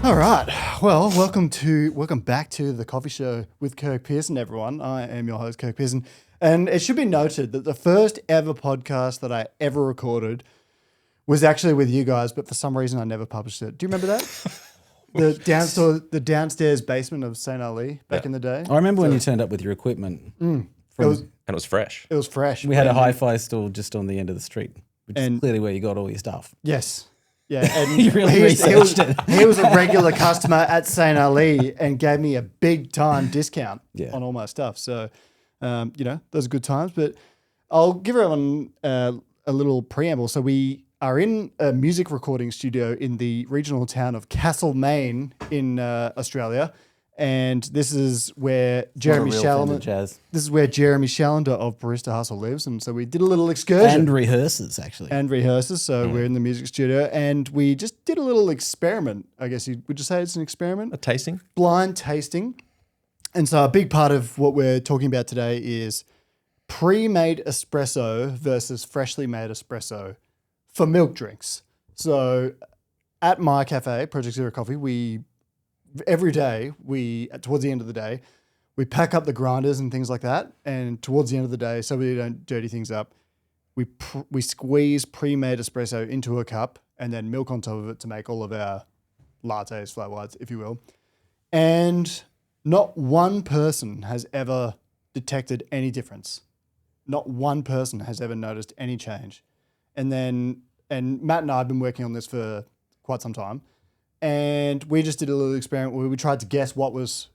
All right. Well, welcome back to the coffee show with Kirk Pearson, everyone. I am your host, Kirk Pearson. And it should be noted that the first ever podcast that I ever recorded was actually with you guys, but for some reason I never published it. Do you remember that? The downstairs basement of St. Ali back in the day. I remember when you turned up with your equipment. And it was fresh. It was fresh. We had a hi-fi store just on the end of the street, which is clearly where you got all your stuff. Yes. Yeah, and You really researched it. he was a regular customer at St. Ali and gave me a big time discount on all my stuff. So, those are good times. But I'll give everyone a little preamble. So we are in a music recording studio in the regional town of Castlemaine in Australia. And this is where Jeremy Challender. This is where Jeremy Challender of Barista Hustle lives, and so we did a little excursion and rehearses actually. So we're in the music studio, and we just did a little experiment. I guess would you say it's an experiment? A tasting, blind tasting. And so a big part of what we're talking about today is pre-made espresso versus freshly made espresso for milk drinks. So at my cafe, Project Zero Coffee, every day, towards the end of the day, we pack up the grinders and things like that. And towards the end of the day, so we don't dirty things up, we squeeze pre-made espresso into a cup and then milk on top of it to make all of our lattes, flat whites, if you will. And not one person has ever detected any difference. Not one person has ever noticed any change. And Matt and I have been working on this for quite some time. And we just did a little experiment where we tried to guess what was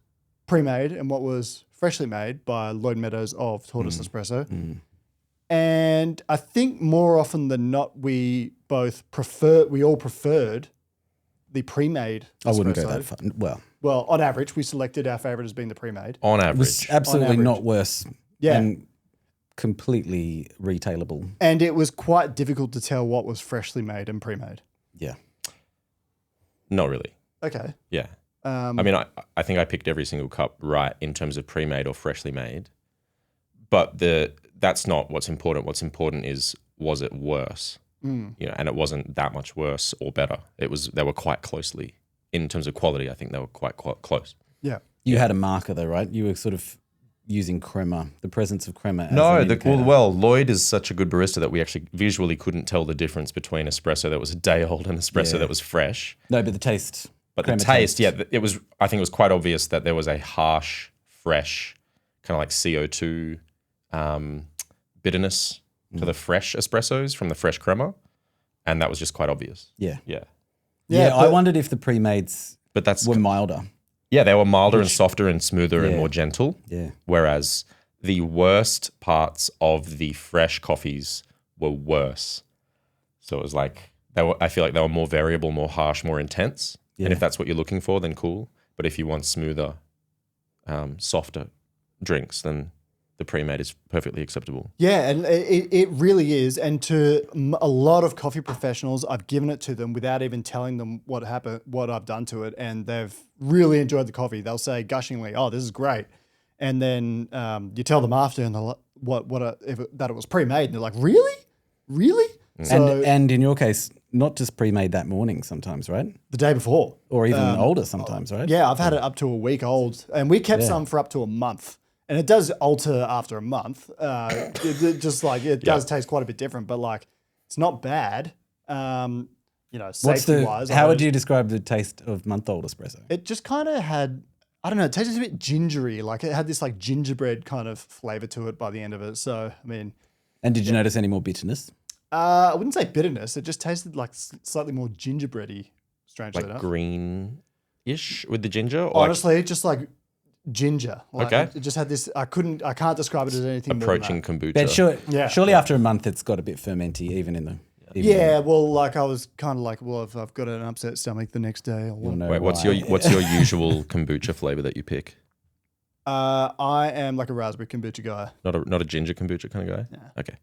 pre-made and what was freshly made by Lloyd Meadows of Tortoise Espresso. And I think more often than not, we all preferred the pre-made espresso. I wouldn't go that far. Well, on average, we selected our favorite as being the pre-made. On average. It was absolutely not worse. Yeah. And completely retailable. And it was quite difficult to tell what was freshly made and pre-made. Yeah. Not really. Okay. Yeah. I think I picked every single cup right in terms of pre-made or freshly made. But that's not what's important. What's important is, was it worse? And it wasn't that much worse or better. They were quite closely in terms of quality. I think they were quite close. Yeah. You had a marker though, right? You were sort of using crema, the presence of crema. Lloyd is such a good barista that we actually visually couldn't tell the difference between espresso that was a day old and espresso that was fresh. No, but the taste. But the taste, it was. I think it was quite obvious that there was a harsh, fresh, kind of like CO2 bitterness to the fresh espressos from the fresh crema, and that was just quite obvious. Yeah. I wondered if the pre-mades were milder. Yeah, they were milder and softer and smoother and more gentle. Yeah. Whereas the worst parts of the fresh coffees were worse. So it was like I feel like they were more variable, more harsh, more intense. Yeah. And if that's what you're looking for, then cool. But if you want smoother, softer drinks, then the pre-made is perfectly acceptable. Yeah, and it really is. And to a lot of coffee professionals, I've given it to them without even telling them what happened, what I've done to it, and they've really enjoyed the coffee. They'll say gushingly, "Oh, this is great," and then you tell them after, and they're like, that it was pre-made, and they're like, "Really?" So, and in your case, not just pre-made that morning sometimes, right? The day before, or even older sometimes, right? Yeah, I've had it up to a week old, and we kept some for up to a month. And it does alter after a month. It does taste quite a bit different, but like it's not bad. Safety wise. How would you describe the taste of month-old espresso? It just kind of had, I don't know, it tasted a bit gingery. Like it had this like gingerbread kind of flavor to it by the end of it. So, I mean. And did you notice any more bitterness? I wouldn't say bitterness. It just tasted like slightly more gingerbready, strangely enough. Like green-ish with the ginger? Honestly, just like ginger. Okay. It just had this, I can't describe it as anything approaching more than kombucha. But surely after a month it's got a bit fermenty even in the... Well, like I was kind of like, well, if I've got an upset stomach the next day, Wait, what's your usual kombucha flavor that you pick? I am like a raspberry kombucha guy. Not a ginger kombucha kind of guy? Yeah. Okay.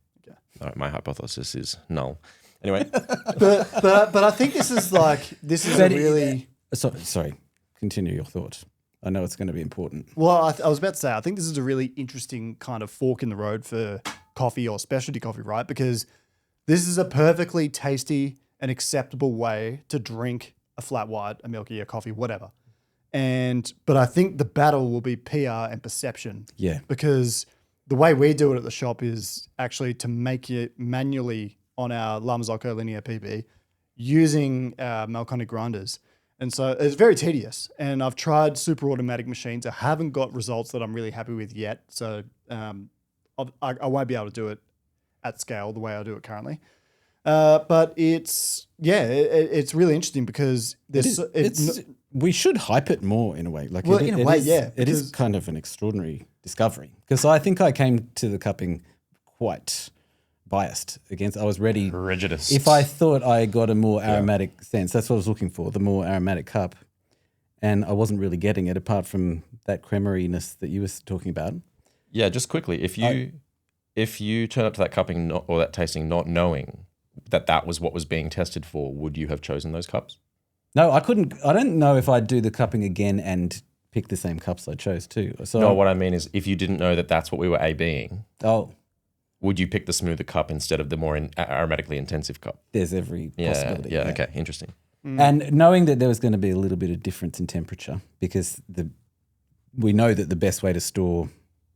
All right, my hypothesis is null. Anyway. but I think this is a really... Sorry, continue your thought. I know it's going to be important. Well, I was about to say, I think this is a really interesting kind of fork in the road for coffee or specialty coffee, right? Because this is a perfectly tasty and acceptable way to drink a flat white, a milky, a coffee, whatever. But I think the battle will be PR and perception. Yeah. Because the way we do it at the shop is actually to make it manually on our Lamazocco linear PB using Malconic grinders. And so it's very tedious. And I've tried super automatic machines. I haven't got results that I'm really happy with yet. So I won't be able to do it at scale the way I do it currently. But it's really interesting because we should hype it more in a way. Like, it is kind of an extraordinary discovery, because I think I came to the cupping quite biased against. I was ready. Prejudiced. If I thought I got a more aromatic sense, that's what I was looking for, the more aromatic cup, and I wasn't really getting it apart from that cremeriness that you were talking about. Yeah, just quickly, if you turn up to that cupping or that tasting not knowing that was what was being tested for, would you have chosen those cups? No, I couldn't. I don't know if I'd do the cupping again and pick the same cups I chose too. So no, what I mean is, if you didn't know that that's what we were A-Bing, would you pick the smoother cup instead of the more aromatically intensive cup? There's every possibility. Yeah, okay, interesting. And knowing that there was going to be a little bit of difference in temperature, because we know that the best way to store,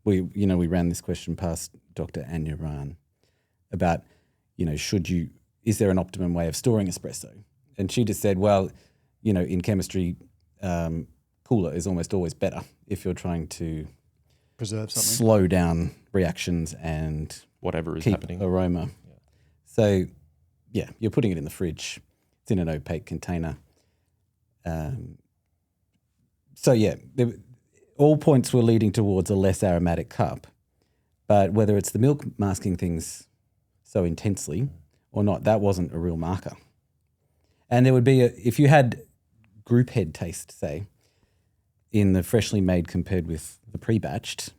we ran this question past Dr. Anya Ryan about, is there an optimum way of storing espresso? And she just said, well, in chemistry, cooler is almost always better if you're trying to preserve something, slow down reactions and whatever is keep happening. Aroma. Yeah. So, you're putting it in the fridge. It's in an opaque container. All points were leading towards a less aromatic cup, but whether it's the milk masking things so intensely or not, that wasn't a real marker. And there would be if you had group head taste, say, in the freshly made compared with the pre-batched,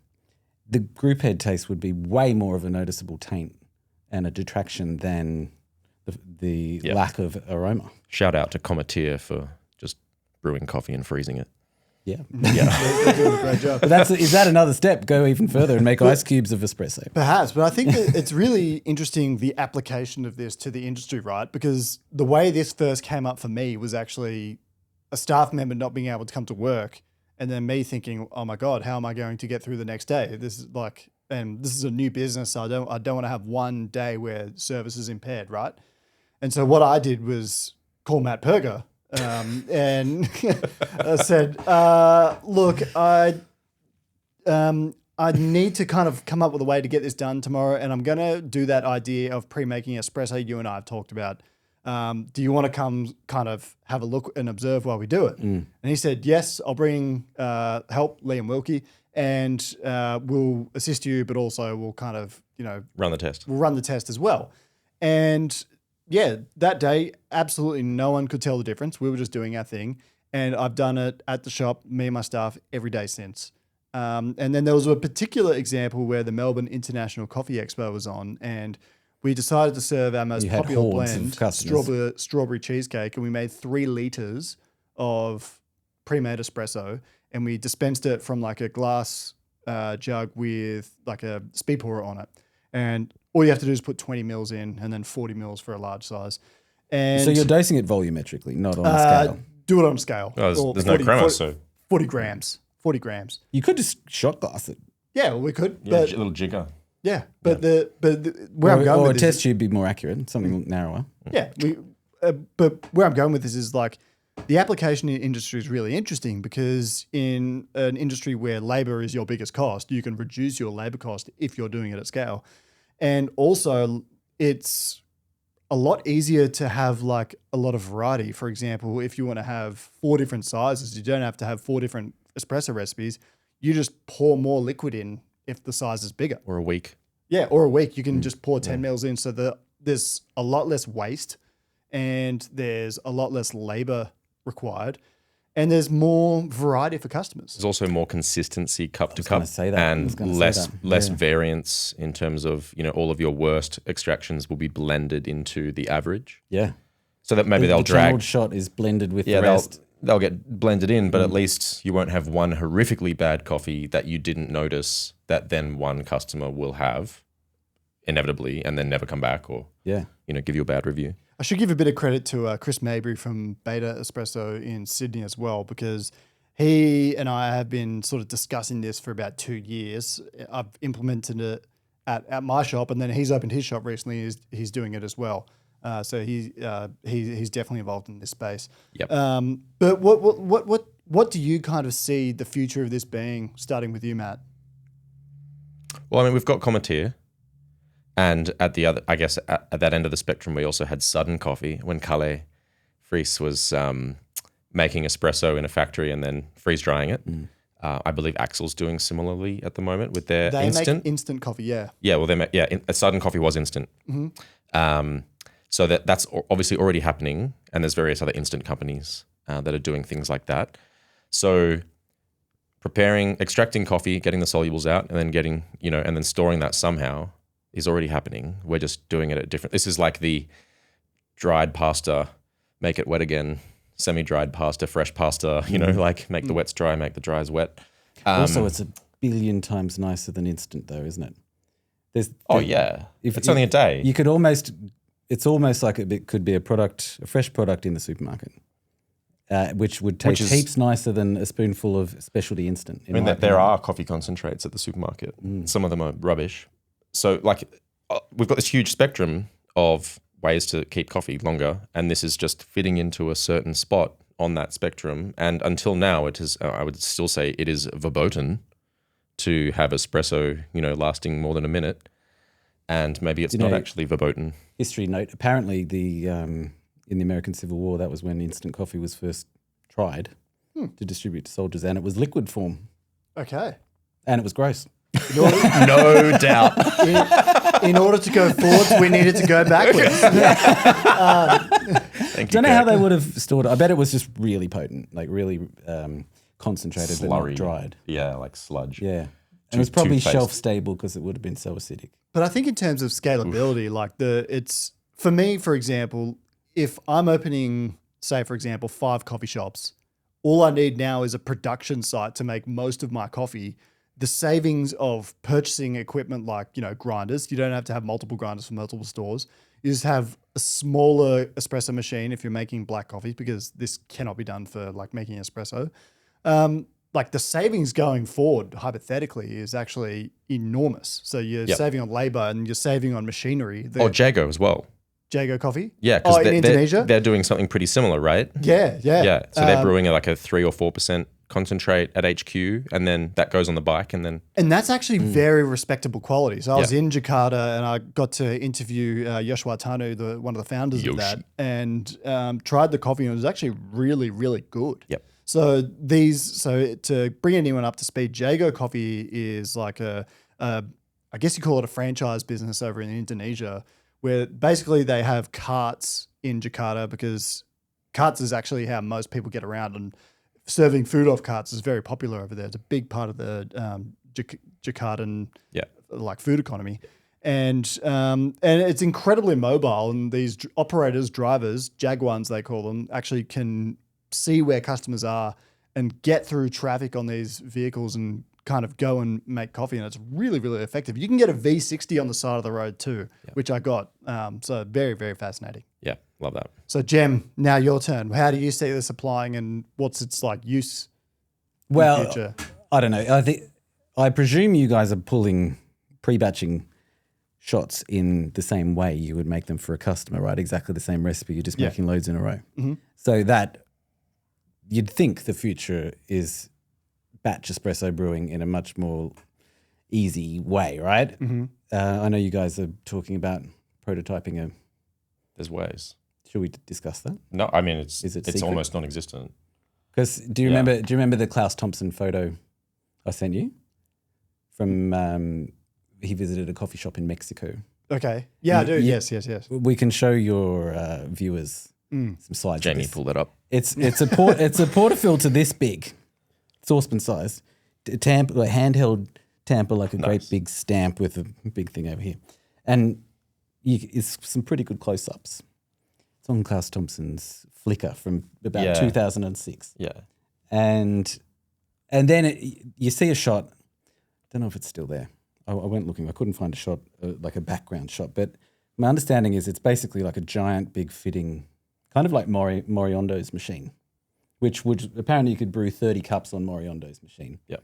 the group head taste would be way more of a noticeable taint and a detraction than the lack of aroma. Shout out to Cometeer for just brewing coffee and freezing it. Yeah. They're doing a great job. But is that another step? Go even further and make ice cubes of espresso. Perhaps, but I think that it's really interesting, the application of this to the industry, right? Because the way this first came up for me was actually a staff member not being able to come to work, and then me thinking, oh my God, how am I going to get through the next day? This is a new business, so I don't want to have one day where service is impaired, right? And so what I did was call Matt Perger. And I said, look, I need to kind of come up with a way to get this done tomorrow, and I'm going to do that idea of pre-making espresso you and I have talked about. Do you want to come kind of have a look and observe while we do it? And he said, yes, I'll bring help, Liam Wilkie, and we'll assist you, but also we'll kind of, run the test. We'll run the test as well. And that day, absolutely no one could tell the difference. We were just doing our thing. And I've done it at the shop, me and my staff, every day since. And then there was a particular example where the Melbourne International Coffee Expo was on, and we decided to serve our most popular blend, strawberry cheesecake, and we made 3 liters of pre-made espresso, and we dispensed it from like a glass jug with like a speed pourer on it. And all you have to do is put 20 mils in, and then 40 mils for a large size. And so you're dosing it volumetrically, not on a scale? Do it on scale. Oh, there's no crema, so 40 grams. 40 grams. You could just shot glass it. Yeah, well, we could. Yeah, but, a little jigger. Yeah, but where I'm going with this, a test tube be more accurate, something narrower. Yeah, but where I'm going with this is like the application in industry is really interesting, because in an industry where labor is your biggest cost, you can reduce your labor cost if you're doing it at scale. And also, it's a lot easier to have like a lot of variety. For example, if you want to have 4 different sizes, you don't have to have 4 different espresso recipes. You just pour more liquid in if the size is bigger. Or a week. Yeah, or a week. You can just pour 10 mils in, so there's a lot less waste and there's a lot less labor required. And there's more variety for customers. There's also more consistency cup to cup, say that. and less variance in terms of, all of your worst extractions will be blended into the average. Yeah. So that maybe they'll the drag. channeled shot is blended with the rest. They'll get blended in, but at least you won't have one horrifically bad coffee that you didn't notice that then one customer will have inevitably and then never come back or give you a bad review. I should give a bit of credit to Chris Mabry from Beta Espresso in Sydney as well, because he and I have been sort of discussing this for about 2 years. I've implemented it at my shop, and then he's opened his shop recently. He's doing it as well. So he's definitely involved in this space. Yep. But what do you kind of see the future of this being, starting with you, Matt? Well, I mean, we've got Cometeer. And at the other, I guess, at that end of the spectrum, we also had Sudden Coffee when Kalle Fries was making espresso in a factory and then freeze drying it. I believe Axel's doing similarly at the moment with their instant. Make instant coffee, yeah. Yeah, well, Sudden Coffee was instant. So that's obviously already happening, and there's various other instant companies that are doing things like that. So extracting coffee, getting the solubles out, and then getting, and then storing that somehow is already happening. We're just doing it at different. This is like the dried pasta, make it wet again, semi-dried pasta, fresh pasta. Like make the wets dry, make the dries wet. Also, it's a billion times nicer than instant, though, isn't it? If it's only a day, you could almost. It's almost like it could be a fresh product in the supermarket, which would taste heaps nicer than a spoonful of specialty instant. I mean, there are coffee concentrates at the supermarket. Some of them are rubbish. So, we've got this huge spectrum of ways to keep coffee longer, and this is just fitting into a certain spot on that spectrum. And until now, it is. I would still say it is verboten to have espresso, lasting more than a minute. And maybe it's not actually verboten. History note: apparently, in the American Civil War, that was when instant coffee was first tried to distribute to soldiers, and it was liquid form. Okay, and it was gross. No doubt. In order to go forwards, we needed to go backwards. Don't know how they would have stored it. I bet it was just really potent, like really concentrated, Slurry. but not dried. Yeah, like sludge. Yeah. And it was probably shelf stable because it would have been so acidic. But I think in terms of scalability, it's for me, for example, if I'm opening, say, for example, 5 coffee shops, all I need now is a production site to make most of my coffee. The savings of purchasing equipment like, grinders, you don't have to have multiple grinders for multiple stores. You just have a smaller espresso machine if you're making black coffee, because this cannot be done for making espresso. The savings going forward, hypothetically, is actually enormous. So you're saving on labor and you're saving on machinery. Jago as well. Jago coffee? Yeah, because in Indonesia? They're doing something pretty similar, right? Yeah. Yeah, so they're brewing a 3 or 4% concentrate at HQ, and then that goes on the bike, and that's actually very respectable quality. So I was in Jakarta and I got to interview Yoshua Tanu, one of the founders of that, and tried the coffee, and it was actually really, really good. Yep. So to bring anyone up to speed, Jago Coffee is like I guess you call it a franchise business over in Indonesia, where basically they have carts in Jakarta, because carts is actually how most people get around, and serving food off carts is very popular over there. It's a big part of the Jakartan food economy. And it's incredibly mobile, and these drivers, Jaguans they call them, actually can see where customers are and get through traffic on these vehicles and kind of go and make coffee, and it's really, really effective. You can get a V60 on the side of the road too, which I got. So very, very fascinating. Yeah, love that. So Jem, now your turn. How do you see this applying, and what's its use in the future? I don't know. I presume you guys are pulling pre-batching shots in the same way you would make them for a customer, right? Exactly the same recipe. You're just making loads in a row. Mm-hmm. So that you'd think the future is batch espresso brewing in a much more easy way, right? Mm-hmm. I know you guys are talking about prototyping There's ways. Should we discuss that? No, I mean it's almost non-existent. Because do you remember the Klaus Thompson photo I sent you from? He visited a coffee shop in Mexico. Okay. Yeah, I do. Yes. We can show your viewers some slides. Jamie, pull that up. It's a portafilter this big, saucepan size, handheld tamper, like a great big stamp with a big thing over here, and it's some pretty good close-ups. It's on Klaus Thompson's Flickr from about 2006. Yeah, and then you see a shot. Don't know if it's still there. I went looking. I couldn't find a shot, like a background shot, but My understanding is it's basically like a giant, big fitting, kind of like Moriondo's machine, which would apparently you could brew 30 cups on Moriondo's machine. Yeah.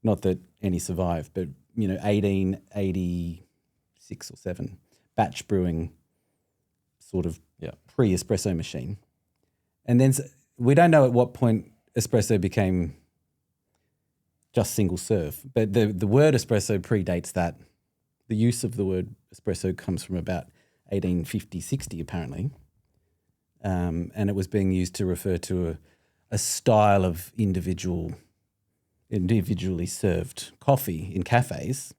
Not that any survive, but 1886 or 7 batch brewing, sort of pre-espresso machine, and then we don't know at what point espresso became just single serve, but the word espresso predates that. The use of the word espresso comes from about 1850-60 apparently, and it was being used to refer to a style of individually served coffee in cafes.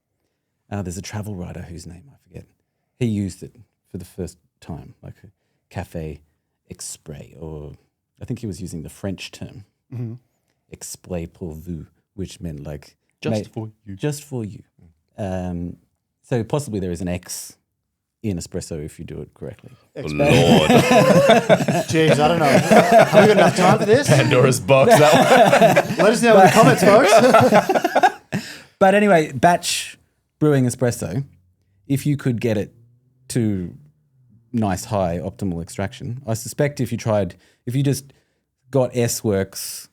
There's a travel writer whose name I forget. He used it for the first time, like a café exprès, or I think he was using the French term, exprès pour vous, which meant like for you. Just for you. So possibly there is an X in espresso if you do it correctly. Oh, Lord. Jeez, I don't know. Have we got enough time for this? Pandora's box. That one. Let us know in the comments, folks. But anyway, batch brewing espresso, if you could get it to nice high optimal extraction, I suspect if you just got S-Works,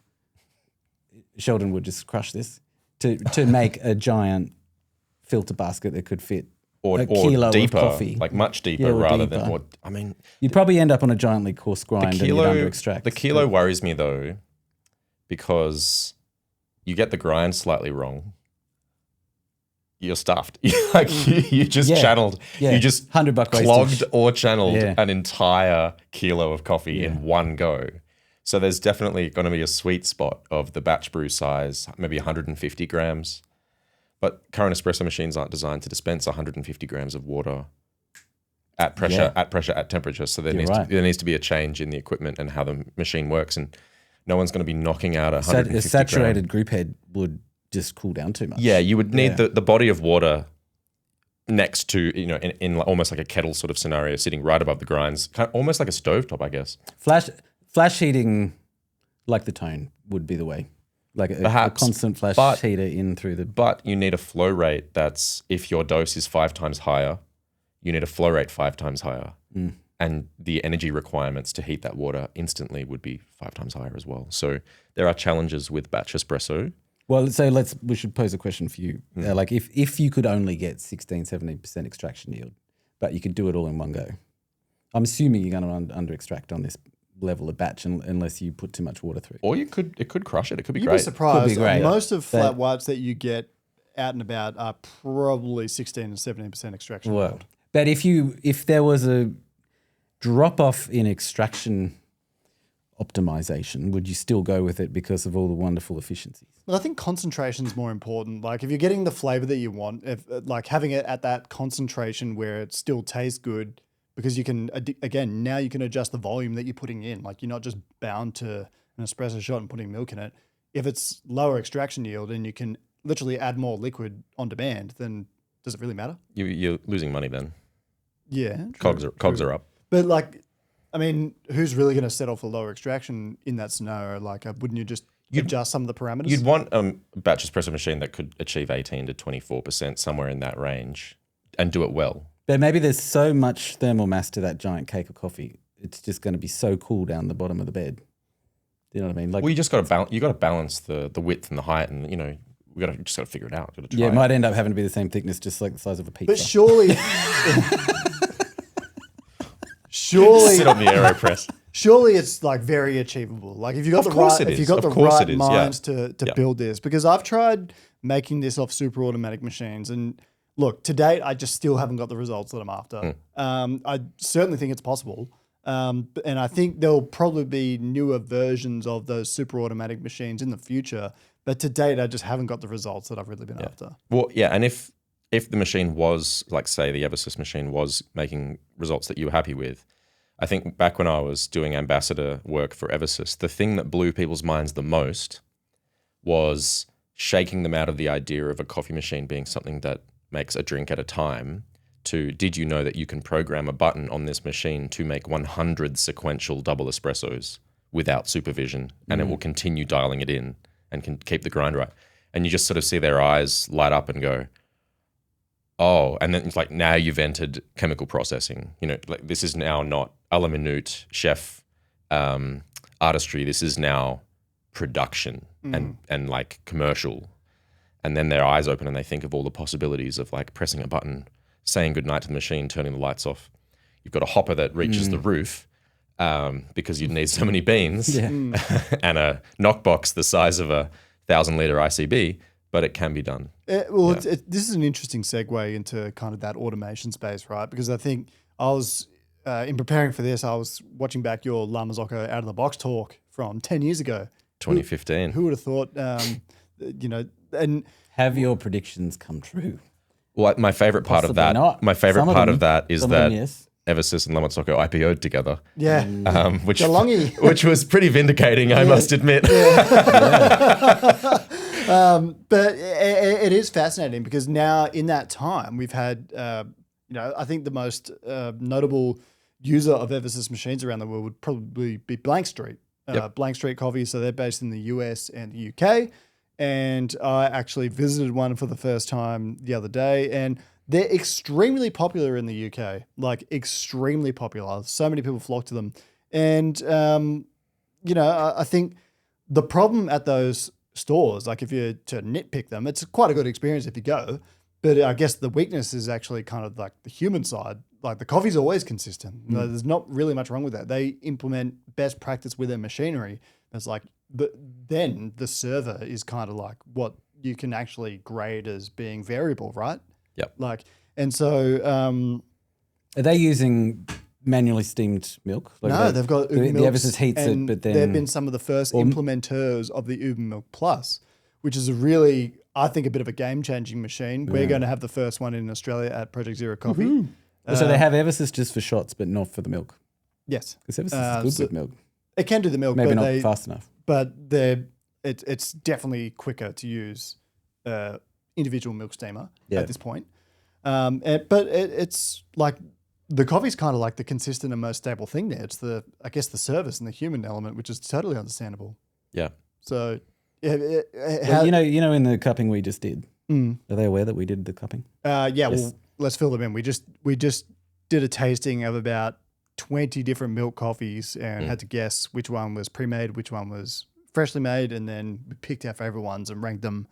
Sheldon would just crush this, to make a giant filter basket that could fit a kilo deeper, of coffee. like much deeper rather than what, you'd probably end up on a giantly coarse grind and you'd under extract. The kilo worries me though, because you get the grind slightly wrong. You're stuffed. You just channeled. Yeah. You just $100 clogged wastage. or channeled an entire kilo of coffee in one go. So there's definitely going to be a sweet spot of the batch brew size, maybe 150 grams. But current espresso machines aren't designed to dispense 150 grams of water at pressure, at temperature. So there needs to be a change in the equipment and how the machine works. And no one's going to be knocking out 150 A saturated group head would just cool down too much. Yeah, you would need the body of water next to, in almost like a kettle sort of scenario, sitting right above the grinds, almost like a stovetop, I guess. Flash heating, like the tone, would be the way. Like a constant flash heater in through the... But you need a flow rate that's, if your dose is 5 times higher, you need a flow rate 5 times higher. And the energy requirements to heat that water instantly would be 5 times higher as well. So there are challenges with batch espresso. Well, so we should pose a question for you. Like if you could only get 16-17% extraction yield, but you could do it all in one go, I'm assuming you're going to under extract on this level of batch unless you put too much water through. Or it could crush it. It could be You'd great. be surprised. Could be great. Most of flat whites that you get out and about are probably 16 and 17% extraction yield. But if there was a drop off in extraction optimization, would you still go with it because of all the wonderful efficiencies? Well, I think concentration is more important. Like if you're getting the flavor that you want, like having it at that concentration where it still tastes good, because you can, again, now you can adjust the volume that you're putting in. Like you're not just bound to an espresso shot and putting milk in it. If it's lower extraction yield and you can literally add more liquid on demand, then does it really matter? You're losing money then. Yeah. Cogs are up. But like, I mean, who's really going to settle for lower extraction in that scenario? Like, wouldn't you just adjust some of the parameters? You'd want a batch espresso machine that could achieve 18 to 24%, somewhere in that range, and do it well. But maybe there's so much thermal mass to that giant cake of coffee, it's just going to be so cool down the bottom of the bed. You know what I mean? Like, Well, you just got to balance. You got to balance the width and the height, and we just got to figure it out. Gotta try yeah, it might end up having to be the same thickness, just like the size of a pizza. But surely, sit on the AeroPress. surely it's like very achievable. Like if you got Of course it if you is. got Of the course right it is, minds yeah. to build this, because I've tried making this off super automatic machines, and look, to date, I just still haven't got the results that I'm after. I certainly think it's possible. And I think there'll probably be newer versions of those super automatic machines in the future. But to date, I just haven't got the results that I've really been after. Well, yeah, and if the machine was, like say the Eversys machine was making results that you were happy with, I think back when I was doing ambassador work for Eversys, the thing that blew people's minds the most was shaking them out of the idea of a coffee machine being something that makes a drink at a time to, did you know that you can program a button on this machine to make 100 sequential double espressos without supervision, and it will continue dialing it in and can keep the grind right. And you just sort of see their eyes light up and go, oh, and then it's like now you've entered chemical processing. You know, like this is now not a la minute chef artistry. This is now production and like commercial. And then their eyes open and they think of all the possibilities of like pressing a button, saying goodnight to the machine, turning the lights off. You've got a hopper that reaches the roof because you'd need so many beans and a knockbox the size of a 1,000-liter ICB, but it can be done. This is an interesting segue into kind of that automation space, right? Because I think I was, in preparing for this, I was watching back your La Marzocco out of the box talk from 10 years ago. 2015. Who would have thought, and Have your predictions come true? Well, my favorite part of Possibly that, not. my favorite Some of part them- of that is some of them, that yes. Eversys and La Marzocco IPO'd together, yeah, which DeLonghi. which was pretty vindicating, I must admit. But it is fascinating because now in that time we've had, I think the most notable user of Eversys machines around the world would probably be Blank Street. Blank Street Coffee, so they're based in the US and the UK. And I actually visited one for the first time the other day, and they're extremely popular in the UK, like extremely popular. So many people flock to them. And, I think the problem at those stores, like if you're to nitpick them, it's quite a good experience if you go. But I guess the weakness is actually kind of like the human side. Like the coffee's always consistent. There's not really much wrong with that. They implement best practice with their machinery. It's like, then the server is kind of like what you can actually grade as being variable, right? Yep. Like, and so Are they using manually steamed milk? Like no, they've got the Uber Milks, Eversys heats and it, but then they've been some of the first implementers of the Uber Milk Plus, which is a really, I think, a bit of a game-changing machine. We're going to have the first one in Australia at Project Zero Coffee. So they have Eversys just for shots, but not for the milk. Yes, Because Eversys is good with milk. it can do the milk, Maybe but not fast enough. but it's definitely quicker to use individual milk steamer at this point. But it's like the coffee's kind of like the consistent and most stable thing there. It's the service and the human element, which is totally understandable. Yeah. So Well, in the cupping we just did, are they aware that we did the cupping? well, let's fill them in. We just did a tasting of about 20 different milk coffees and had to guess which one was pre-made, which one was freshly made, and then we picked our favorite ones and ranked them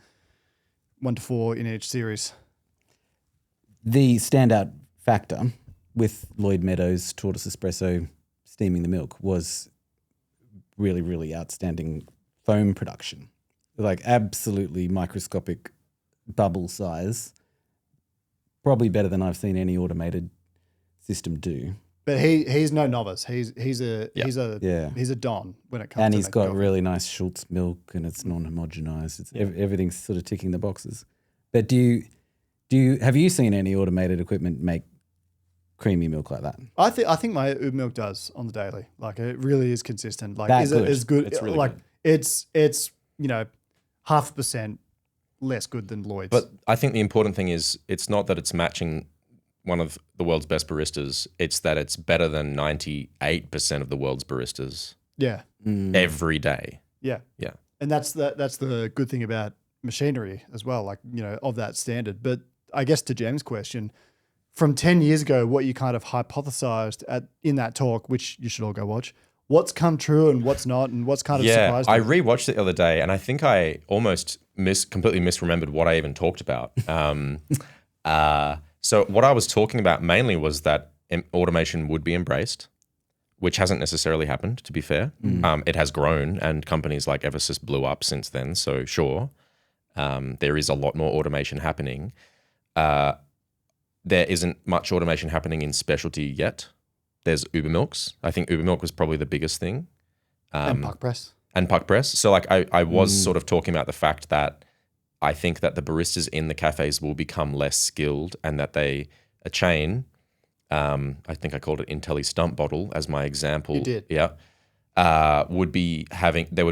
1 to 4 in each series. The standout factor with Lloyd Meadows Tortoise Espresso steaming the milk was really, really outstanding foam production. Like absolutely microscopic bubble size. Probably better than I've seen any automated system do. But he's no novice. He's a don when it comes. And to he's got coffee. really nice Schultz milk, and it's non-homogenized. It's everything's sort of ticking the boxes. But have you seen any automated equipment make creamy milk like that? I think my Uber Milk does on the daily. Like it really is consistent. Like That is good. it as good? It's really like good. it's 0.5% less good than Lloyd's. But I think the important thing is it's not that it's matching one of the world's best baristas. It's that it's better than 98% of the world's baristas yeah, every day. yeah, Yeah. and that's the good thing about machinery as well. Like of that standard. But I guess to Jam's question, from 10 years ago, what you kind of hypothesized in that talk, which you should all go watch, what's come true and what's not, and what's kind of surprised I you? rewatched it the other day, and I think I almost completely misremembered what I even talked about. So what I was talking about mainly was that automation would be embraced, which hasn't necessarily happened, to be fair. It has grown, and companies like Eversys blew up since then. So sure, there is a lot more automation happening. There isn't much automation happening in specialty yet. There's Uber Milks. I think Uber Milk was probably the biggest thing. And puck press. And puck press. So like I was sort of talking about the fact that I think that the baristas in the cafes will become less skilled, and that a chain, I think I called it Intelli Stump Bottle as my example. You did. Yeah. There would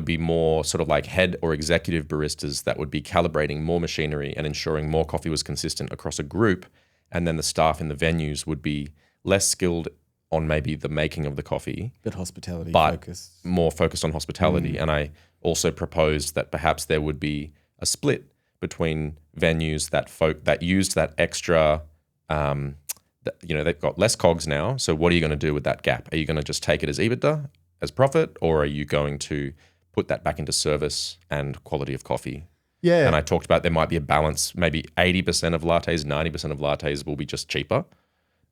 be more sort of like head or executive baristas that would be calibrating more machinery and ensuring more coffee was consistent across a group. And then the staff in the venues would be less skilled on maybe the making of the coffee, But hospitality but focus. more focused on hospitality. And I also proposed that perhaps there would be a split between venues that used that extra. They've got less cogs now. So what are you going to do with that gap? Are you going to just take it as EBITDA, as profit, or are you going to put that back into service and quality of coffee? Yeah. And I talked about there might be a balance. Maybe 80% of lattes, 90% of lattes will be just cheaper,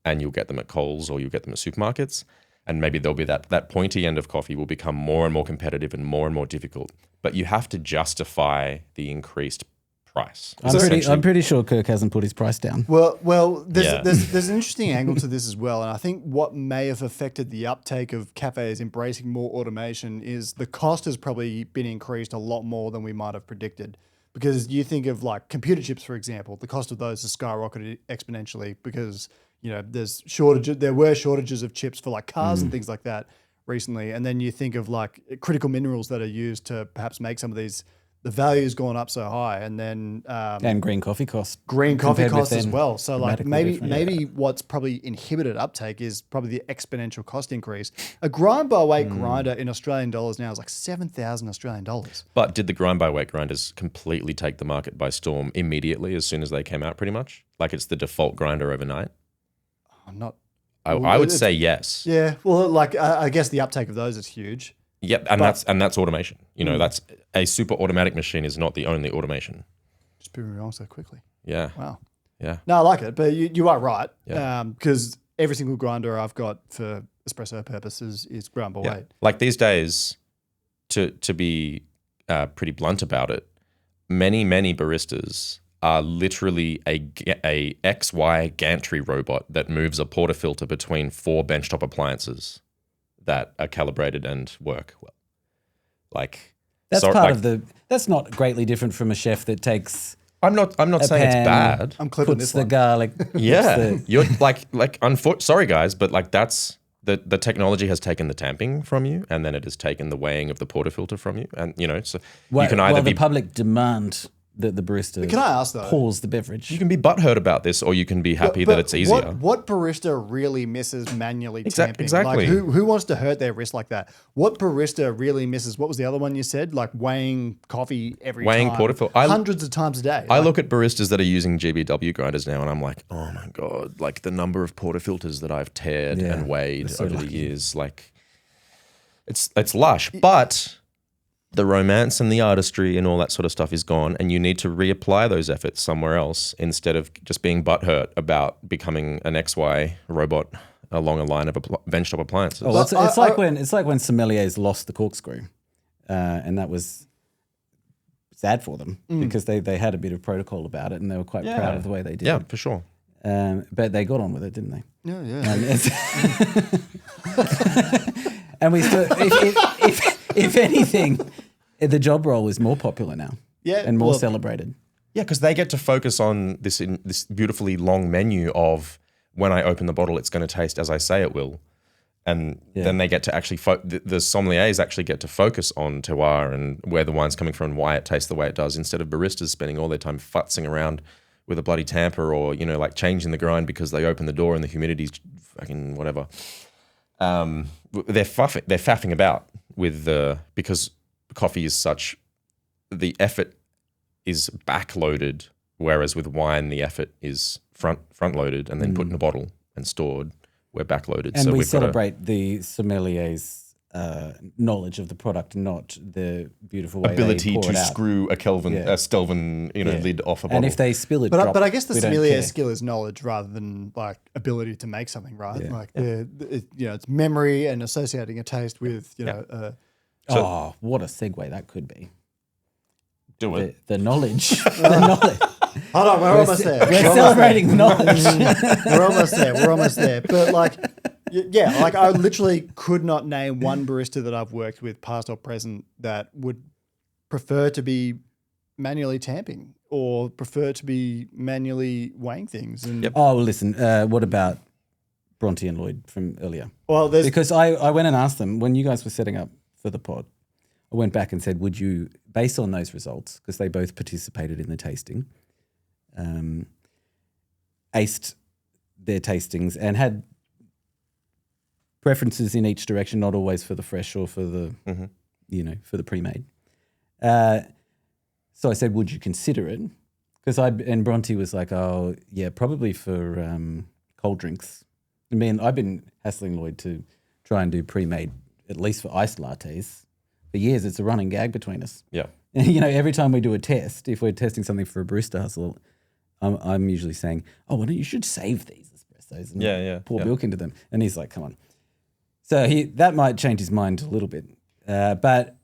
and you'll get them at Coles or you'll get them at supermarkets. And maybe there'll be that pointy end of coffee will become more and more competitive and more difficult. But you have to justify the increased price. I'm pretty sure Kirk hasn't put his price down. Well, there's an interesting angle to this as well, and I think what may have affected the uptake of cafes embracing more automation is the cost has probably been increased a lot more than we might have predicted. Because you think of like computer chips, for example, the cost of those has skyrocketed exponentially because there were shortages of chips for like cars and things like that recently, and then you think of like critical minerals that are used to perhaps make some of these. The value's gone up so high, and then and green coffee costs. Green coffee costs as well. So like maybe what's probably inhibited uptake is probably the exponential cost increase. A grind by weight grinder in Australian dollars now is like 7,000 Australian dollars. But did the grind by weight grinders completely take the market by storm immediately as soon as they came out? Pretty much, like it's the default grinder overnight. I would say yes. Yeah. Well, like I guess the uptake of those is huge. Yep, and that's automation. That's a super automatic machine is not the only automation. Just proving me wrong so quickly. Yeah. Wow. Yeah. No, I like it, but you are right. Yeah. Because every single grinder I've got for espresso purposes is ground by weight. Like these days, to be pretty blunt about it, many baristas are literally a XY gantry robot that moves a portafilter between 4 benchtop appliances that are calibrated and work well. Like that's that's not greatly different from a chef that takes. I'm not saying it's bad. I'm clipping this the one. garlic. Yeah, you're sorry guys, but like that's the technology has taken the tamping from you, and then it has taken the weighing of the portafilter from you, and so you can either the public demand that the barista can I ask though, pours the beverage. You can be butthurt about this, or you can be happy that it's easier. What barista really misses manually tamping? Exactly. Like who wants to hurt their wrist like that? What barista really misses? What was the other one you said? Like weighing coffee weighing time, portafilter hundreds of times a day. I look at baristas that are using GBW grinders now, and I'm like, oh my god! Like the number of portafilters that I've teared and weighed over the years, like it's lush, but the romance and the artistry and all that sort of stuff is gone, and you need to reapply those efforts somewhere else instead of just being butthurt about becoming an XY robot along a line of benchtop appliances. Oh, it's like when sommeliers lost the corkscrew, and that was sad for them because they had a bit of protocol about it and they were quite proud of the way they did. Yeah, it. for sure. But they got on with it, didn't they? Yeah. And we still, if anything, the job role is more popular now. Yeah, and more celebrated. Yeah, because they get to focus on this beautifully long menu of when I open the bottle, it's going to taste as I say it will, and then they get to actually the sommeliers actually get to focus on terroir and where the wine's coming from and why it tastes the way it does, instead of baristas spending all their time futzing around with a bloody tamper or like changing the grind because they open the door and the humidity's fucking whatever. They're faffing about with because coffee is such, the effort is backloaded, whereas with wine the effort is front loaded and then put in a bottle and stored. We're backloaded, and so we celebrate the sommelier's knowledge of the product, not the beautiful way ability they pour to it out. screw a Stelvin lid off a bottle. And if they spill it, but I guess the sommelier's skill is knowledge rather than like ability to make something, right? Yeah. Like it's memory and associating a taste with what a segue that could be. Do it. The knowledge. The knowledge. Hold on, we're almost there. We're celebrating knowledge. We're almost there. But like I literally could not name one barista that I've worked with, past or present, that would prefer to be manually tamping or prefer to be manually weighing things. And Oh, well, listen, what about Bronte and Lloyd from earlier? Well, because I went and asked them when you guys were setting up for the pod. I went back and said, would you, based on those results, because they both participated in the tasting, aced their tastings and had preferences in each direction, not always for the fresh or for the, for the pre-made. So I said, would you consider it? Because and Bronte was like, oh, yeah, probably for cold drinks. I mean, I've been hassling Lloyd to try and do pre-made, at least for iced lattes. For years, it's a running gag between us. Yeah. You know, every time we do a test, if we're testing something for a Barista Hustle, I'm usually saying, oh, well, you should save these espressos and pour milk into them. And he's like, come on. So that might change his mind a little bit. But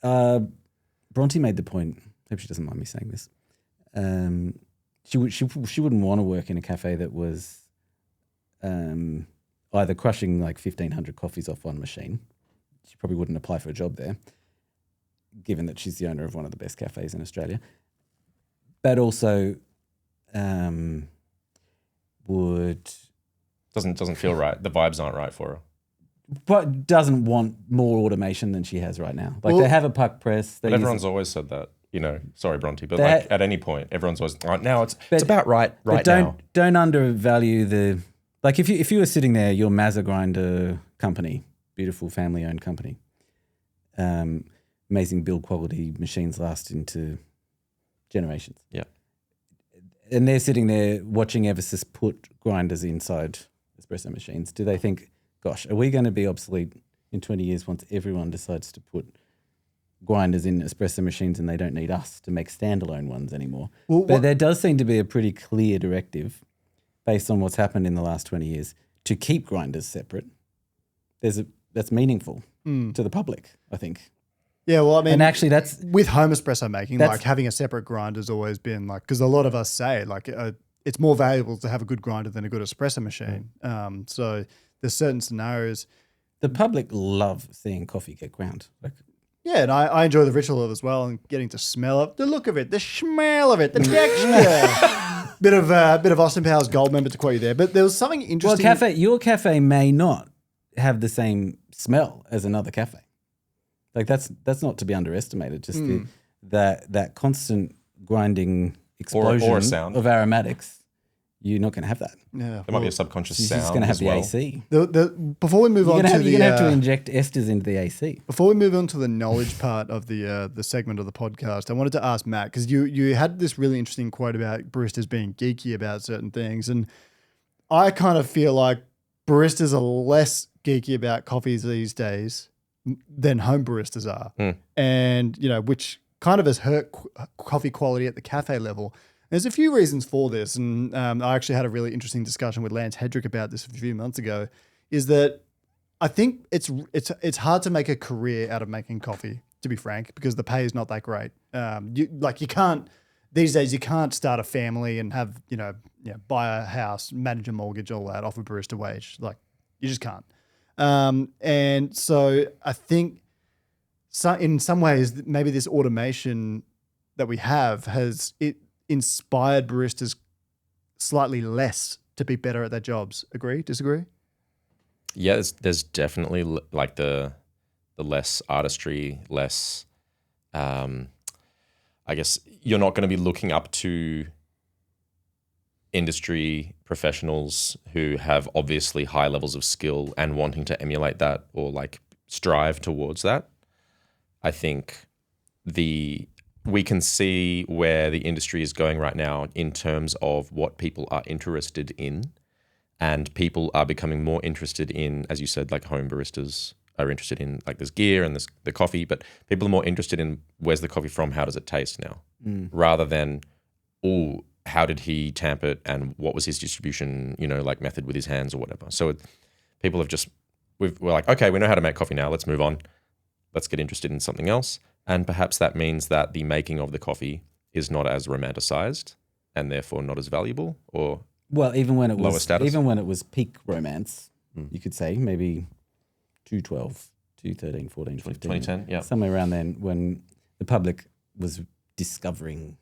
Bronte made the point, hope she doesn't mind me saying this, she wouldn't want to work in a cafe that was either crushing like 1,500 coffees off one machine. She probably wouldn't apply for a job there, given that she's the owner of one of the best cafes in Australia. But also doesn't feel right. The vibes aren't right for her. But doesn't want more automation than she has right now. Like they have a puck press. But everyone's always said that. You know, sorry, Bronte, but like at any point, everyone's always now it's about right now. Don't undervalue the like if you were sitting there, your Mazza grinder company, beautiful family owned company, amazing build quality, machines last into generations. Yeah, and they're sitting there watching Eversys put grinders inside espresso machines. Do they think, gosh, are we going to be obsolete in 20 years once everyone decides to put grinders in espresso machines and they don't need us to make standalone ones anymore? But there does seem to be a pretty clear directive based on what's happened in the last 20 years to keep grinders separate. That's meaningful to the public, I think. Yeah, well, I mean, and actually that's with home espresso making, like having a separate grinder has always been like, because a lot of us say like it's more valuable to have a good grinder than a good espresso machine. So there's certain scenarios. The public love seeing coffee get ground. Like, yeah, and I enjoy the ritual of it as well, and getting to smell it, the look of it, the smell of it, the texture. bit of Austin Powers Gold member to quote you there, but there was something interesting. Well, your cafe may not have the same smell as another cafe. Like that's not to be underestimated. Just that constant grinding explosion or sound of aromatics. You're not going to have that. Yeah, there might be a subconscious you're sound. You're just going to have the well. AC. Before we move on to you're going to have to inject esters into the AC. Before we move on to the knowledge part of the segment of the podcast, I wanted to ask Matt, because you had this really interesting quote about baristas being geeky about certain things, and I kind of feel like baristas are less geeky about coffees these days than home baristas are, and which kind of has hurt coffee quality at the cafe level. There's a few reasons for this, and I actually had a really interesting discussion with Lance Hedrick about this a few months ago, is that I think it's hard to make a career out of making coffee, to be frank, because the pay is not that great. You can't, these days you can't start a family and have, buy a house, manage a mortgage, all that off a barista wage. Like you just can't. And so I think in some ways, maybe this automation that we have has inspired baristas slightly less to be better at their jobs. Agree? Disagree? Yeah, there's definitely like the less artistry, less. I guess you're not going to be looking up to industry professionals who have obviously high levels of skill and wanting to emulate that or like strive towards that. I think we can see where the industry is going right now in terms of what people are interested in, and people are becoming more interested in, as you said, like home baristas are interested in like this gear and the coffee, but people are more interested in where's the coffee from, how does it taste now, rather than, how did he tamp it and what was his distribution, like method with his hands or whatever. So people have we're like, okay, we know how to make coffee now. Let's move on. Let's get interested in something else. And perhaps that means that the making of the coffee is not as romanticized and therefore not as valuable, or even when it lower was status. Even when it was peak romance, you could say maybe 2012, 2013, 14, 15. 2010, yeah. Somewhere around then when the public was discovering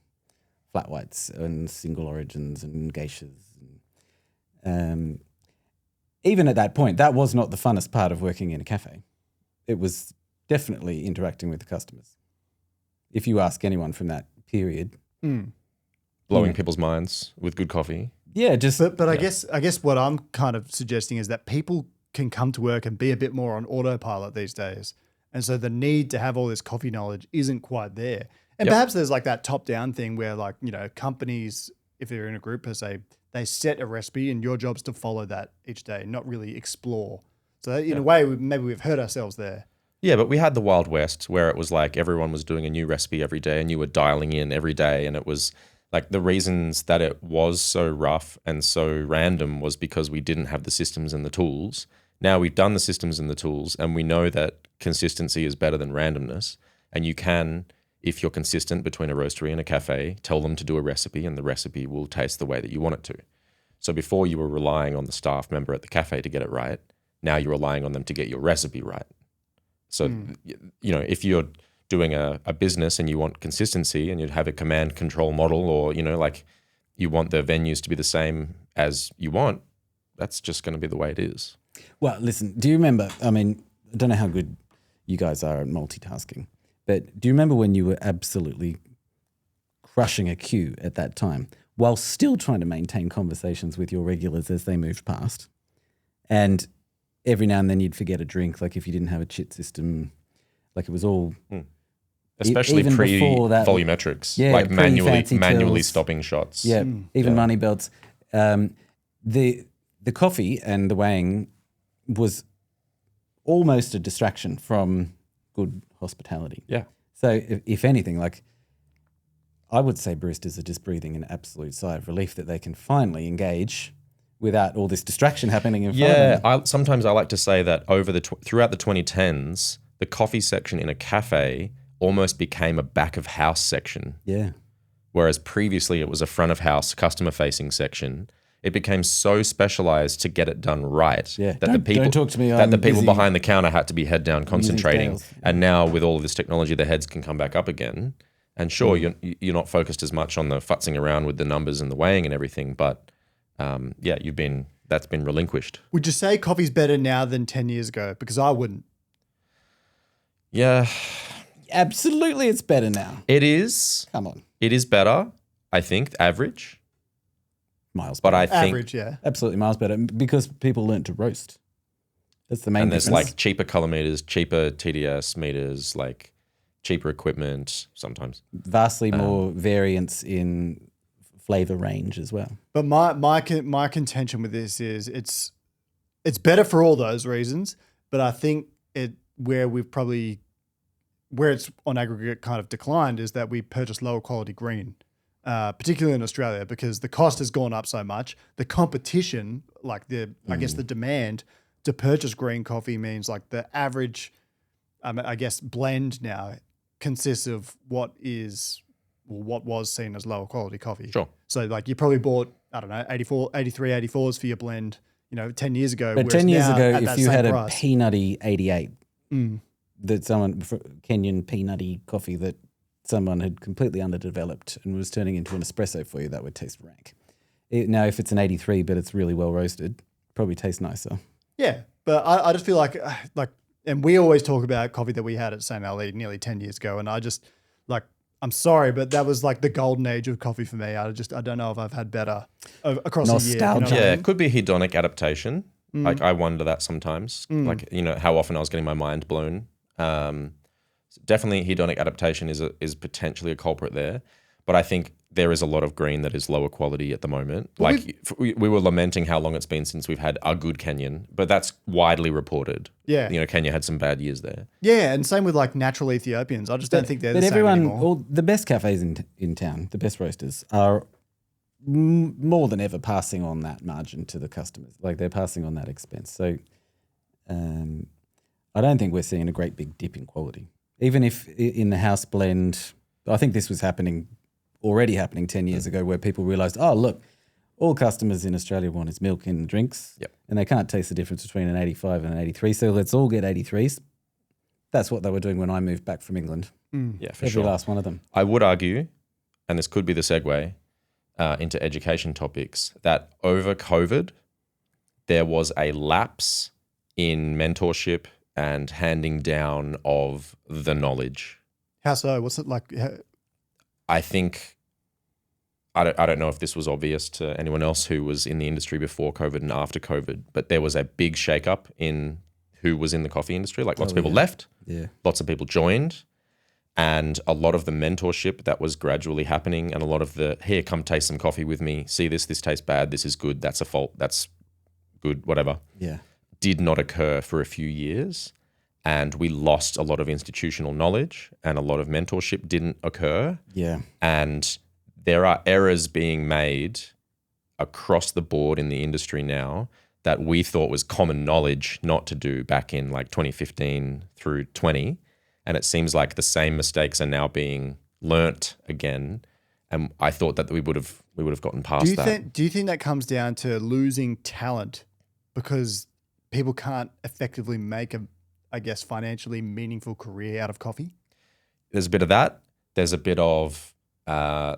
flat whites and single origins and geishas. Even at that point, that was not the funnest part of working in a cafe. It was definitely interacting with the customers. If you ask anyone from that period. Blowing people's minds with good coffee. Yeah, But I guess what I'm kind of suggesting is that people can come to work and be a bit more on autopilot these days. And so the need to have all this coffee knowledge isn't quite there. And perhaps there's like that top-down thing where like, companies, if they're in a group per se, they set a recipe and your job's to follow that each day, not really explore. So in a way, maybe we've hurt ourselves there. Yeah, but we had the Wild West where it was like everyone was doing a new recipe every day and you were dialing in every day. And it was like the reasons that it was so rough and so random was because we didn't have the systems and the tools. Now we've done the systems and the tools and we know that consistency is better than randomness. And you can, if you're consistent between a roastery and a cafe, tell them to do a recipe and the recipe will taste the way that you want it to. So before you were relying on the staff member at the cafe to get it right, now you're relying on them to get your recipe right. So, if you're doing a business and you want consistency and you'd have a command control model or, like you want the venues to be the same as you want, that's just going to be the way it is. Well, listen, do you remember, I don't know how good you guys are at multitasking, but do you remember when you were absolutely crushing a queue at that time while still trying to maintain conversations with your regulars as they moved past? And every now and then you'd forget a drink, like if you didn't have a chit system, like it was all... Especially even before that, volumetrics, yeah, like manually tills. stopping shots. Yeah, even money belts. The coffee and the weighing was almost a distraction from good hospitality. Yeah. So if anything, like I would say baristas are just breathing an absolute sigh of relief that they can finally engage without all this distraction happening in front of them. Sometimes I like to say that throughout the 2010s, the coffee section in a cafe almost became a back of house section. Yeah. Whereas previously it was a front of house customer facing section. It became so specialized to get it done right that don't talk to me. The people behind the counter had to be head down concentrating. And now with all of this technology, the heads can come back up again. And sure, you're not focused as much on the futzing around with the numbers and the weighing and everything, but that's been relinquished. Would you say coffee's better now than 10 years ago? Because I wouldn't. Yeah. Absolutely, it's better now. It is. Come on. It is better, I think, average. Miles but better. I think average, yeah. Absolutely miles better because people learned to roast. That's the main difference. And there's like cheaper color meters, cheaper TDS meters, like cheaper equipment sometimes. Vastly more variance in flavor range as well. But my contention with this is it's better for all those reasons, but I think where it's on aggregate kind of declined is that we purchase lower quality green. Particularly in Australia, because the cost has gone up so much. The competition, like I guess the demand to purchase green coffee means like the average, blend now consists of what was seen as lower quality coffee. Sure. So like you probably bought, 84s for your blend, 10 years ago. But 10 years ago, if you had a peanutty 88, that Kenyan peanutty coffee that someone had completely underdeveloped and was turning into an espresso for you, that would taste rank. Now, if it's an 83, but it's really well roasted, probably tastes nicer. Yeah, but I just feel like, and we always talk about coffee that we had at St. Ali nearly 10 years ago, and I just, I'm sorry, but that was like the golden age of coffee for me. I don't know if I've had better across a year. Nostalgia. It could be hedonic adaptation. Like I wonder that sometimes, how often I was getting my mind blown. Definitely hedonic adaptation is potentially a culprit there, but I think there is a lot of green that is lower quality at the moment. Well, we were lamenting how long it's been since we've had a good Kenyan, but that's widely reported. Yeah. Kenya had some bad years there. Yeah, and same with like natural Ethiopians. I just don't think they're the same anymore. All the best cafes in town, the best roasters are more than ever passing on that margin to the customers. Like they're passing on that expense. So I don't think we're seeing a great big dip in quality. Even if in the house blend, I think this was already happening 10 years ago, where people realized, oh, look, all customers in Australia want is milk in the drinks. Yep. And they can't taste the difference between an 85 and an 83. So let's all get 83s. That's what they were doing when I moved back from England. Yeah, for Every sure. last one of them. I would argue, and this could be the segue into education topics, that over COVID, there was a lapse in mentorship and handing down of the knowledge. How so? What's it like? I think, I don't know if this was obvious to anyone else who was in the industry before COVID and after COVID, but there was a big shakeup in who was in the coffee industry. Like lots of people left, lots of people joined. And a lot of the mentorship that was gradually happening, and a lot of the, here, come taste some coffee with me. See this tastes bad. This is good. That's a fault. That's good, whatever. Yeah. Did not occur for a few years. And we lost a lot of institutional knowledge, and a lot of mentorship didn't occur. Yeah. And there are errors being made across the board in the industry now that we thought was common knowledge not to do back in like 2015 through 20. And it seems like the same mistakes are now being learnt again. And I thought that we would have gotten past that. Do you think that comes down to losing talent because people can't effectively make a, I guess, financially meaningful career out of coffee? There's a bit of that. There's a bit of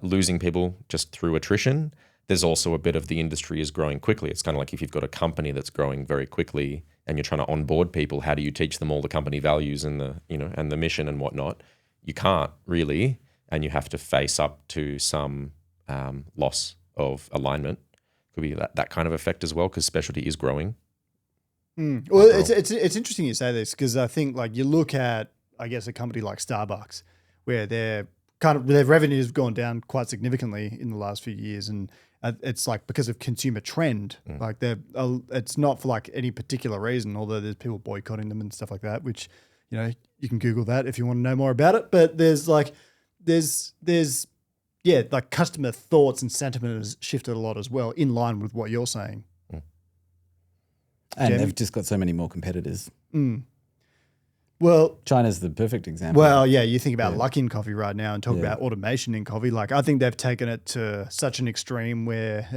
losing people just through attrition. There's also a bit of the industry is growing quickly. It's kind of like if you've got a company that's growing very quickly and you're trying to onboard people, how do you teach them all the company values and the mission and whatnot? You can't really, and you have to face up to some loss of alignment. Could be that kind of effect as well, because specialty is growing. Well, it's interesting you say this, because I think like you look at, I guess, a company like Starbucks, where their revenue has gone down quite significantly in the last few years, and it's like because of consumer trend. Like it's not for like any particular reason, although there's people boycotting them and stuff like that, which, you know, you can Google that if you want to know more about it. But there's customer thoughts and sentiment has shifted a lot as well, in line with what you're saying. And Jeremy? they've just got so many more competitors. Well, China's the perfect example. Well, yeah, you think about luck in coffee right now and talk about automation in coffee. Like, I think they've taken it to such an extreme where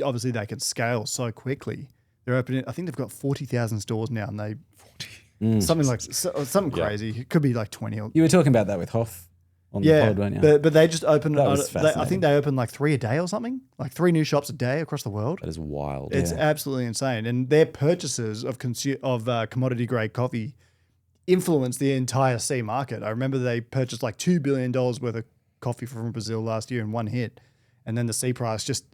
obviously they can scale so quickly. They're opening, I think they've got 40,000 stores now, and something crazy. It could be like 20. You were talking about that with Hoff on the pod, weren't you? But they just opened, That was I think they opened like 3 a day or something, like 3 new shops a day across the world. That is wild. It's absolutely insane. And their purchases of commodity grade coffee influence the entire C market. I remember they purchased like $2 billion worth of coffee from Brazil last year in one hit. And then the C price just,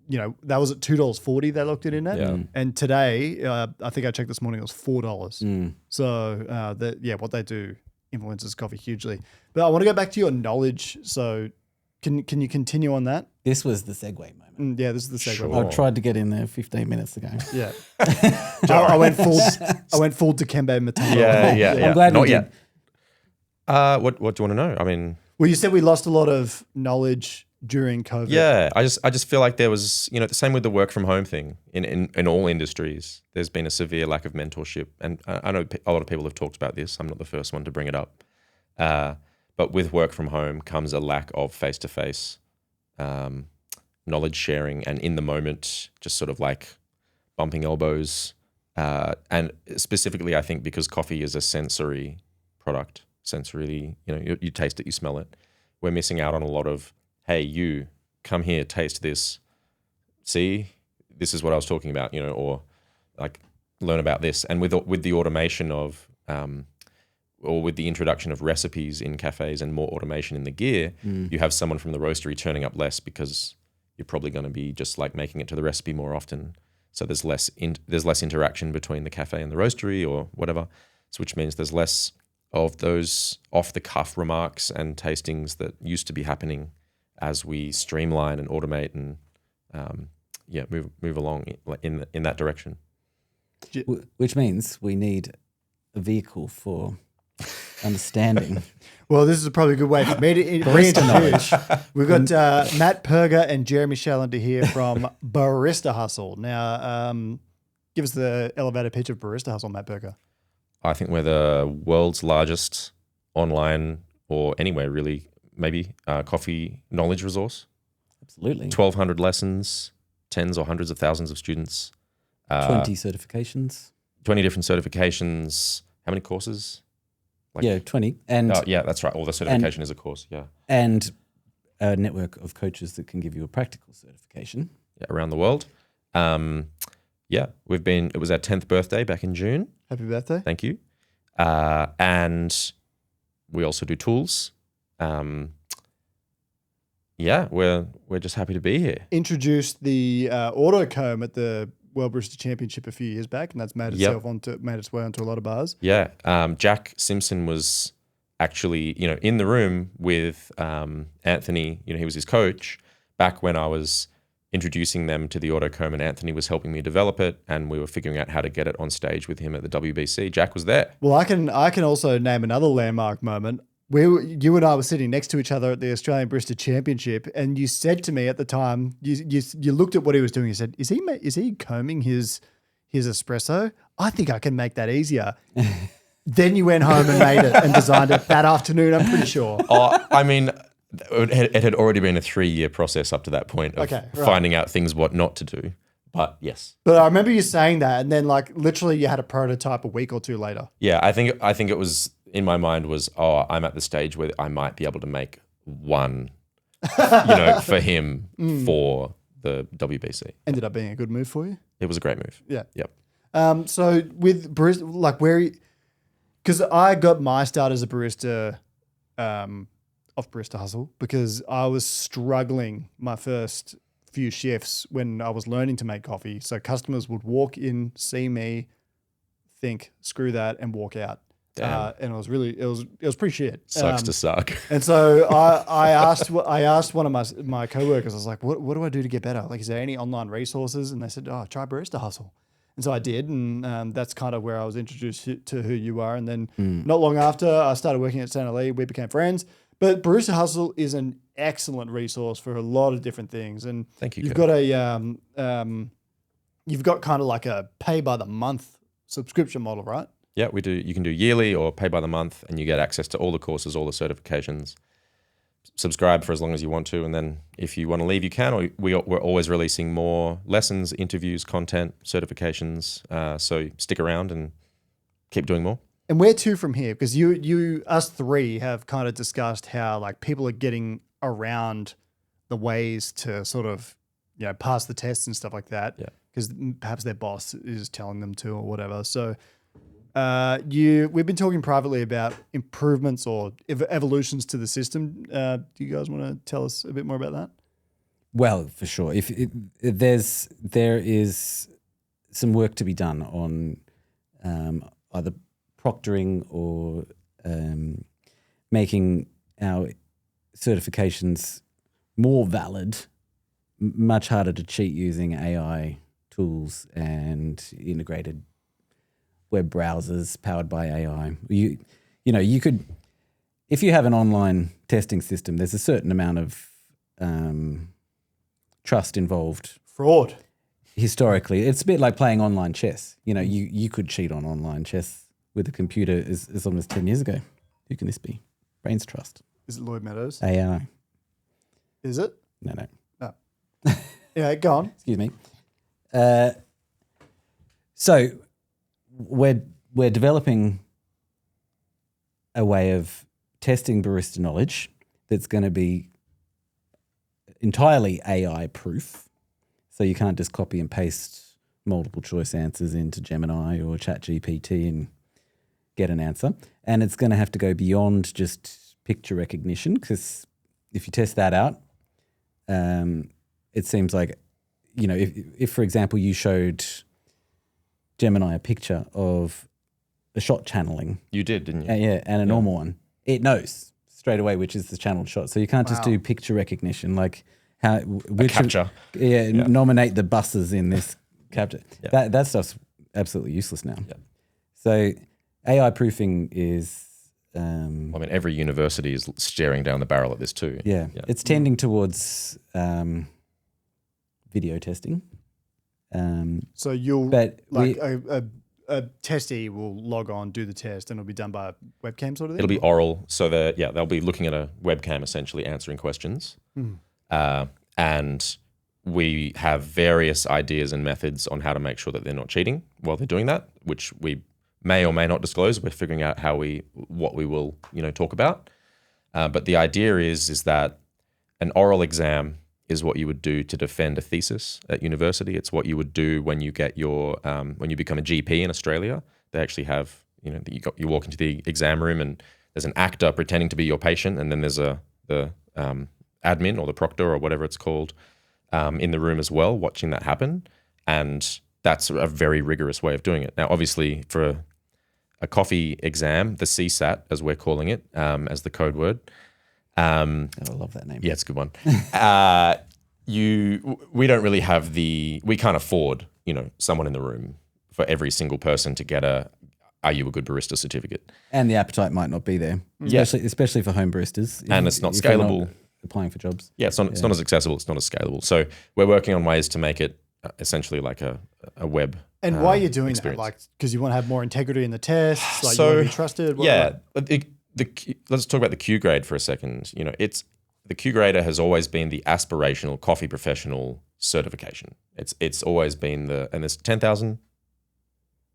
that was at $2.40 they looked it in at. Yeah. And today, I think I checked this morning, it was $4. So, what they do influences coffee hugely. But I want to go back to your knowledge. So can you continue on that? This was the segue moment. Yeah, this is the segue. Sure. I tried to get in there 15 minutes ago. Yeah. I went full Dikembe Mutombo. Yeah. I'm glad Not we yet. did. What do you want to know? I mean, well, you said we lost a lot of knowledge during COVID. yeah, I just feel like there was, the same with the work from home thing in all industries. There's been a severe lack of mentorship, and I know a lot of people have talked about this. I'm not the first one to bring it up, but with work from home comes a lack of face-to-face knowledge sharing, and in the moment, just sort of like bumping elbows, and specifically, I think because coffee is a sensory product, sensorily, you taste it, you smell it. We're missing out on a lot of, hey, you come here, taste this. See, this is what I was talking about, or like learn about this. And with the automation of, or with the introduction of recipes in cafes and more automation in the gear, you have someone from the roastery turning up less because you're probably going to be just like making it to the recipe more often. So there's less interaction between the cafe and the roastery or whatever. So which means there's less of those off the cuff remarks and tastings that used to be happening as we streamline and automate and move along in that direction. Which means we need a vehicle for understanding. Well, this is probably a good way for me to reintroduce. We've got Matt Perger and Jeremy Challender here from Barista Hustle. Now, give us the elevator pitch of Barista Hustle, Matt Perger. I think we're the world's largest online, or anywhere really, maybe coffee knowledge resource. Absolutely. 1,200 lessons, tens or hundreds of thousands of students. 20 certifications. 20 different certifications. How many courses? 20. And yeah, that's right. All the certification is a course, yeah. And a network of coaches that can give you a practical certification. Yeah, around the world. It was our 10th birthday back in June. Happy birthday. Thank you. And we also do tools. We're just happy to be here. Introduced the auto comb at the World Barista Championship a few years back, and that's made its way onto a lot of bars. Yeah. Jack Simpson was actually, in the room with Anthony, he was his coach back when I was introducing them to the autocomb, and Anthony was helping me develop it, and we were figuring out how to get it on stage with him at the WBC. Jack was there. Well, I can also name another landmark moment. You and I were sitting next to each other at the Australian Barista Championship, and you said to me at the time, you looked at what he was doing. You said, "Is he combing his espresso? I think I can make that easier." Then you went home and made it and designed it that afternoon. I'm pretty sure. I mean, it had already been a 3-year process up to that point of finding out things what not to do. But yes. But I remember you saying that, and then like literally you had a prototype a week or two later. Yeah, I think it was in my mind was, I'm at the stage where I might be able to make one, for him for the WBC. Ended up being a good move for you. It was a great move. Yeah. Yep. So with barista, like because I got my start as a barista off Barista Hustle because I was struggling my first few shifts when I was learning to make coffee. So customers would walk in, see me, think, screw that, and walk out. Damn. And it was pretty shit. Sucks to suck. And so I asked one of my coworkers, I was like, what do I do to get better? Like, is there any online resources? And they said, try Barista Hustle. And so I did, and that's kind of where I was introduced to who you are. And then not long after, I started working at Santa Lee. We became friends. But Barista Hustle is an excellent resource for a lot of different things. And thank you. You've got you've got kind of like a pay by the month subscription model, right? Yeah, we do. You can do yearly or pay by the month, and you get access to all the courses, all the certifications. Subscribe for as long as you want to, and then if you want to leave, you can. Or we're always releasing more lessons, interviews, content, certifications. So stick around and keep doing more. And where to from here? Because us three have kind of discussed how like people are getting around the ways to sort of pass the tests and stuff like that. Yeah. Because perhaps their boss is telling them to or whatever. So we've been talking privately about improvements or evolutions to the system. Do you guys want to tell us a bit more about that? Well, for sure. There is some work to be done on either proctoring or making our certifications more valid, much harder to cheat using AI tools and integrated web browsers powered by AI. You could, if you have an online testing system, there's a certain amount of trust involved. Fraud. Historically, it's a bit like playing online chess. You could cheat on online chess with a computer as long as 10 years ago. Who can this be? Brains trust. Is it Lloyd Meadows? AI. Is it? No. No. Yeah, go on. Excuse me. So we're developing a way of testing barista knowledge that's going to be entirely AI proof. So you can't just copy and paste multiple choice answers into Gemini or ChatGPT and get an answer. And it's going to have to go beyond just picture recognition, because if you test that out, it seems like, if for example you showed Gemini a picture of a shot channeling. You did, didn't you? Yeah, and a normal one. It knows straight away which is the channeled shot. So you can't just do picture recognition, like which capture. Nominate the buses in this capture. Yeah. That stuff's absolutely useless now. Yeah. So AI proofing is... every university is staring down the barrel at this too. Yeah. It's tending towards video testing. So you'll a testee will log on, do the test, and it'll be done by a webcam sort of thing? It'll be oral, so they'll be looking at a webcam essentially answering questions. And we have various ideas and methods on how to make sure that they're not cheating while they're doing that, which we may or may not disclose. We're figuring out what we will talk about. But the idea is that an oral exam is what you would do to defend a thesis at university. It's what you would do when you get your when you become a GP in Australia. They actually have you walk into the exam room and there's an actor pretending to be your patient, and then there's the admin or the proctor or whatever it's called in the room as well, watching that happen. And that's a very rigorous way of doing it. Now, obviously, for a coffee exam, the Seesat, as we're calling it, as the code word. I love that name. Yeah, it's a good one. We don't really have we can't afford, someone in the room for every single person to get are you a good barista certificate? And the appetite might not be there, especially for home baristas. And it's not if they're scalable. Applying for jobs. Yeah, it's not as accessible. It's not as scalable. So we're working on ways to make it essentially like a web. And why are you doing experience. that? Like, because you want to have more integrity in the tests? Like, So, you want to be trusted? Let's talk about the Q grade for a second. The Q grader has always been the aspirational coffee professional certification. It's always been and there's 10,000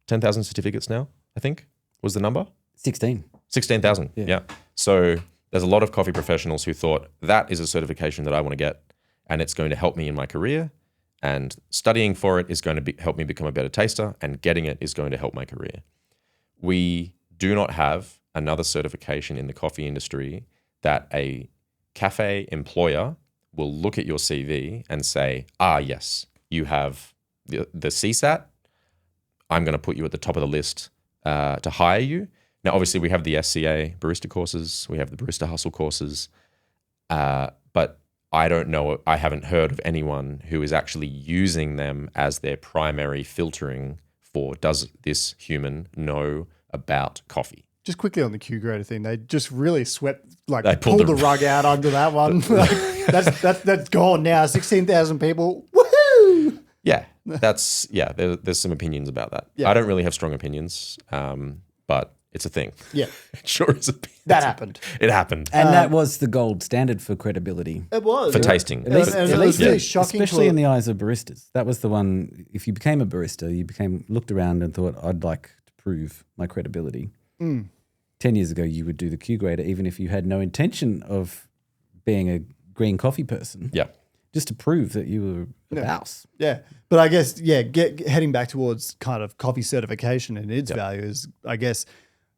certificates now, I think, was the number? 16,000. Yeah. So there's a lot of coffee professionals who thought that is a certification that I want to get and it's going to help me in my career, and studying for it is going to help me become a better taster, and getting it is going to help my career. We do not have another certification in the coffee industry that a cafe employer will look at your CV and say, yes, you have the Seesat. I'm going to put you at the top of the list to hire you. Now, obviously, we have the SCA barista courses. We have the Barista Hustle courses. But I don't know, I haven't heard of anyone who is actually using them as their primary filtering for, does this human know about coffee? Just quickly on the Q grader thing, they just really swept, They pulled the rug out under that one. That's gone now. 16,000 people. Woohoo! Yeah, there's some opinions about that. Yeah. I don't really have strong opinions, but it's a thing. Yeah. It sure is That happened. It happened. And that was the gold standard for credibility. It was. For tasting. It was really shocking. Especially in the eyes of baristas. That was the one, if you became a barista, you looked around and thought, I'd like to prove my credibility. 10 years ago, you would do the Q grader even if you had no intention of being a green coffee person. Yeah. Just to prove that you were a bouse. Yeah. But I guess, heading back towards kind of coffee certification and its values, I guess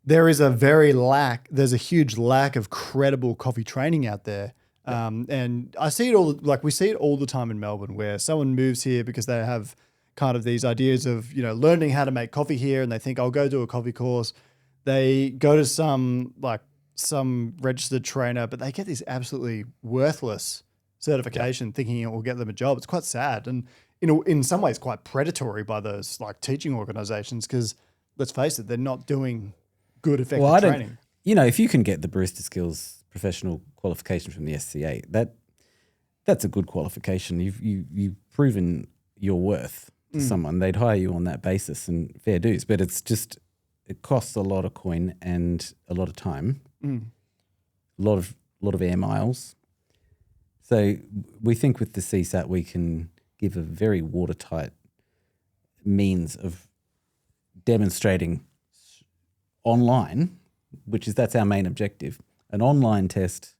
there's a huge lack of credible coffee training out there. And I see it we see it all the time in Melbourne, where someone moves here because they have kind of these ideas of, learning how to make coffee here, and they think, I'll go do a coffee course. They go to some registered trainer, but they get this absolutely worthless certification thinking it will get them a job. It's quite sad, and in some ways quite predatory by those teaching organizations, because let's face it, they're not doing good, effective training. If you can get the barista skills professional qualification from the SCA, that's a good qualification. You've proven your worth to someone. They'd hire you on that basis, and fair dues. But it costs a lot of coin and a lot of time, a lot of air miles. So we think with the Seesat we can give a very watertight means of demonstrating online, that's our main objective, an online test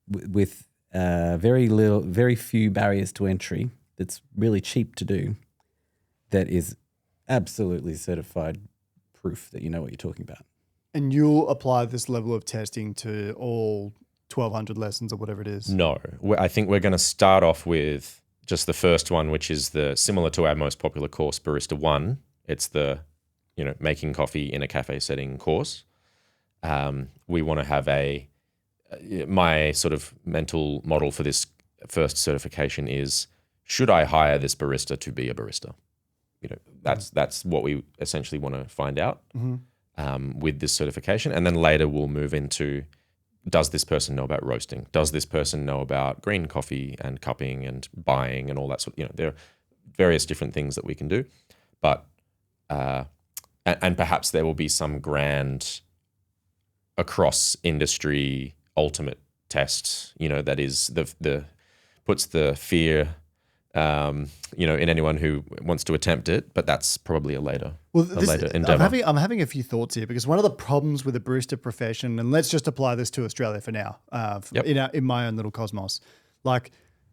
with very few barriers to entry, that's really cheap to do, that is absolutely certified proof that you know what you're talking about. And you'll apply this level of testing to all 1,200 lessons or whatever it is? No, I think we're going to start off with just the first one, which is similar to our most popular course, Barista 1. It's the, making coffee in a cafe setting course. We want to have my sort of mental model for this first certification is, should I hire this barista to be a barista? That's what we essentially want to find out with this certification. And then later we'll move into, does this person know about roasting? Does this person know about green coffee and cupping and buying and all that sort of, there are various different things that we can do. But, and perhaps there will be some grand across industry ultimate test, that is puts the fear in anyone who wants to attempt it, but that's probably a later endeavor. I'm having a few thoughts here, because one of the problems with the barista profession, and let's just apply this to Australia for now, in my own little cosmos,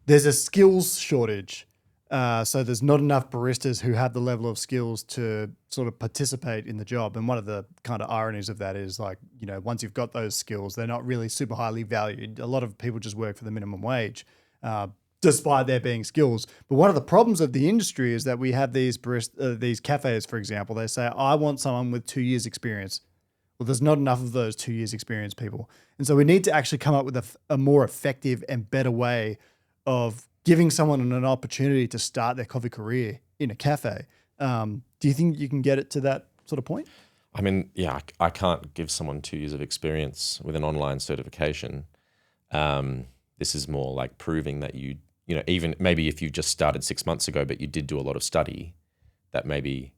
there's a skills shortage. So there's not enough baristas who have the level of skills to sort of participate in the job. And one of the kind of ironies of that is once you've got those skills, they're not really super highly valued. A lot of people just work for the minimum wage. despite there being skills. But one of the problems of the industry is that we have these cafes, for example. They say, I want someone with 2 years experience. Well, there's not enough of those 2 years experience people. And so we need to actually come up with a more effective and better way of giving someone an opportunity to start their coffee career in a cafe. Do you think you can get it to that sort of point? I mean, yeah, I can't give someone 2 years of experience with an online certification. This is more like proving that you know, even maybe if you just started 6 months ago, but you did do a lot of study, that maybe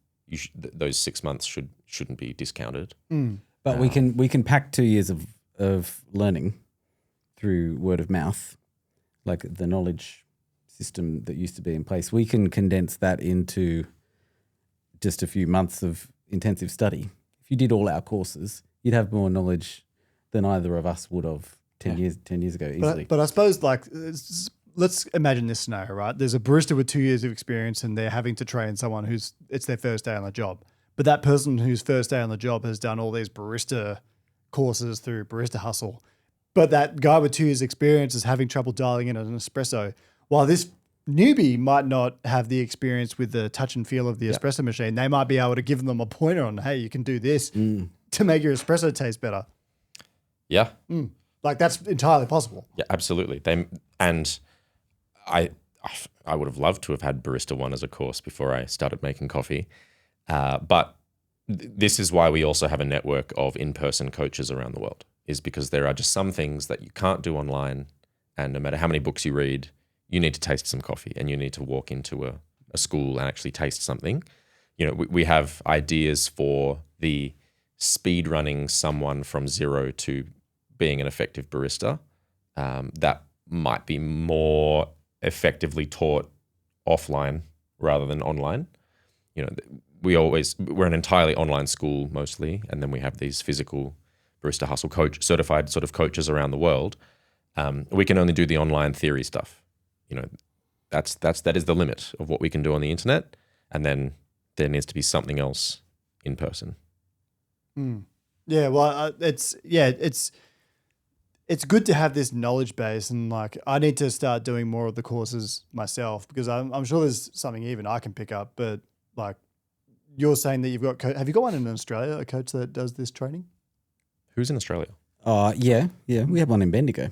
those 6 months shouldn't be discounted. But we can pack 2 years of learning through word of mouth, like the knowledge system that used to be in place. We can condense that into just a few months of intensive study. If you did all our courses, you'd have more knowledge than either of us would have 10 years ago easily. But I suppose, like, let's imagine this scenario, right? There's a barista with 2 years of experience and they're having to train someone it's their first day on the job. But that person whose first day on the job has done all these barista courses through Barista Hustle. But that guy with 2 years experience is having trouble dialing in an espresso. While this newbie might not have the experience with the touch and feel of the espresso machine, they might be able to give them a pointer on, hey, you can do this to make your espresso taste better. Yeah. Like, that's entirely possible. Yeah, absolutely. I would have loved to have had Barista 1 as a course before I started making coffee. But this is why we also have a network of in-person coaches around the world, is because there are just some things that you can't do online. And no matter how many books you read, you need to taste some coffee and you need to walk into a school and actually taste something. You know, we have ideas for the speed running someone from zero to being an effective barista that might be more effectively taught offline rather than online. You know, we're an entirely online school mostly, and then we have these physical Barista Hustle certified sort of coaches around the world. We can only do the online theory stuff. You know, that is the limit of what we can do on the internet, and then there needs to be something else in person. Yeah, well, it's good to have this knowledge base, and like I need to start doing more of the courses myself because I'm sure there's something even I can pick up. But like you're saying that you've got, have you got one in Australia, a coach that does this training? Who's in Australia? Yeah, we have one in Bendigo.